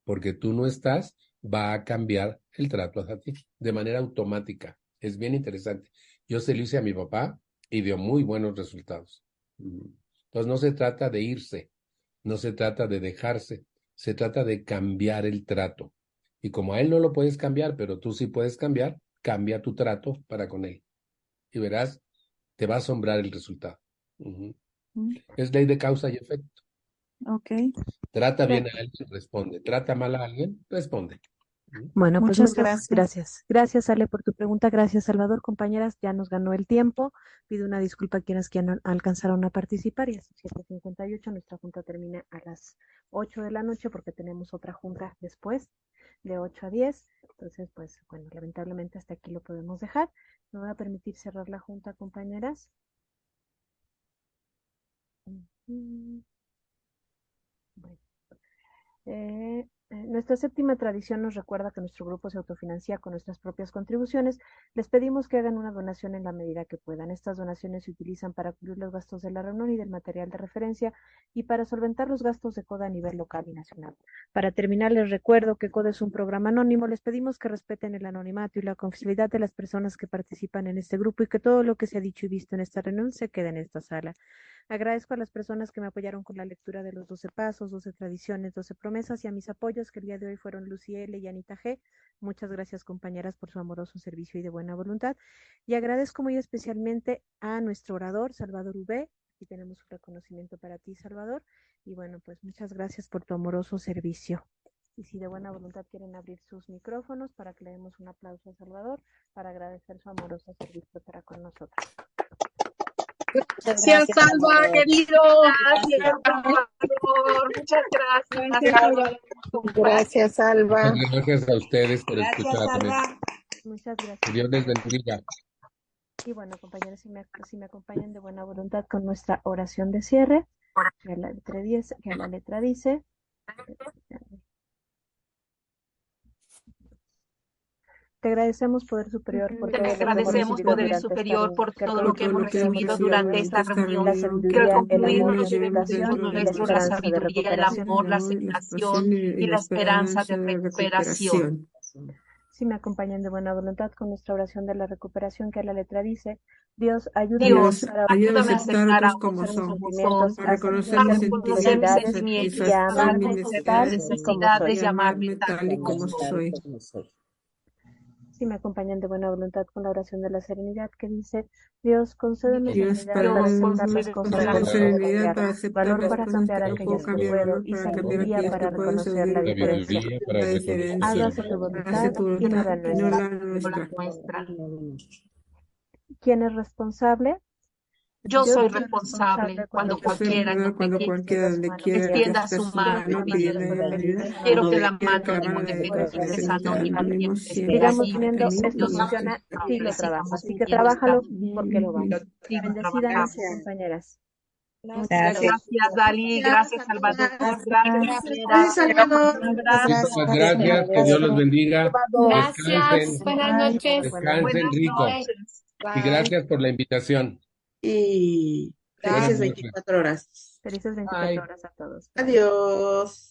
porque tú no estás, va a cambiar el trato hacia ti de manera automática. Es bien interesante. Yo se lo hice a mi papá y dio muy buenos resultados. Entonces no se trata de irse, no se trata de dejarse, se trata de cambiar el trato. Y como a él no lo puedes cambiar, pero tú sí puedes cambiar, cambia tu trato para con él. Y verás, te va a asombrar el resultado. Es ley de causa y efecto. Ok. Trata bien a alguien, responde. Trata mal a alguien, responde. Bueno, pues Muchas muchas gracias. Gracias, Ale, por tu pregunta. Gracias, Salvador. Compañeras, ya nos ganó el tiempo. Pido una disculpa a quienes que no alcanzaron a participar. Y a 7:58 nuestra junta termina a las 8 de la noche porque tenemos otra junta después de 8 a 10. Entonces, pues bueno, lamentablemente hasta aquí lo podemos dejar. Me voy a permitir cerrar la junta, compañeras. Bueno. Nuestra séptima tradición nos recuerda que nuestro grupo se autofinancia con nuestras propias contribuciones. Les pedimos que hagan una donación en la medida que puedan. Estas donaciones se utilizan para cubrir los gastos de la reunión y del material de referencia y para solventar los gastos de CODA a nivel local y nacional. Para terminar, les recuerdo que CODA es un programa anónimo. Les pedimos que respeten el anonimato y la confidencialidad de las personas que participan en este grupo y que todo lo que se ha dicho y visto en esta reunión se quede en esta sala. Agradezco a las personas que me apoyaron con la lectura de los 12 pasos, 12 tradiciones, 12 promesas y a mis apoyos que el día de hoy fueron Lucy L. y Anita G. Muchas gracias, compañeras, por su amoroso servicio y de buena voluntad. Y agradezco muy especialmente a nuestro orador, Salvador V. Aquí tenemos un reconocimiento para ti, Salvador. Y bueno, pues muchas gracias por tu amoroso servicio. Y si de buena voluntad quieren abrir sus micrófonos para que le demos un aplauso a Salvador para agradecer su amoroso servicio para con nosotros. Gracias, Salva, querido. Gracias, Salvador. Muchas gracias. Gracias, Alba. Gracias a ustedes por escucharme. Muchas gracias. Que Dios les bendiga. Y bueno, compañeros, si me acompañan de buena voluntad con nuestra oración de cierre, que a la letra dice, te agradecemos, Poder Superior, por todo lo que hemos recibido durante esta reunión. Que concluirnos llevemos con nuestra la sabiduría, el amor, la aceptación y la esperanza de recuperación. Si me acompañan de buena voluntad con nuestra oración de la recuperación, que a la letra dice, Dios, ayúdame a aceptar como son, a reconocer mis sentimientos y a amar mis necesidades y amarme tal y como soy. Si me acompañan de buena voluntad con la oración de la serenidad, que dice, Dios, concédeme serenidad para aceptar las cosas, valor para cambiar aquellas que puedo y sabiduría para reconocer la diferencia. Hágase tu voluntad y no la nuestra. ¿Quién es responsable? Yo soy responsable cuando cualquiera le quiera extienda su mano pidiendo ayuda. Quiero que la mano de Bendiciones Anónima sigamos teniendo, esto funciona si lo trabajo, así que trabájalo porque lo vamos. Bendecidas compañeras. Gracias, Dali, gracias, Salvador. Gracias, Salvador. Gracias, que Dios los bendiga. Gracias, buenas noches. Descansen rico. Y gracias por la invitación. Y felices 24 horas. Felices 24 horas a todos. Adiós.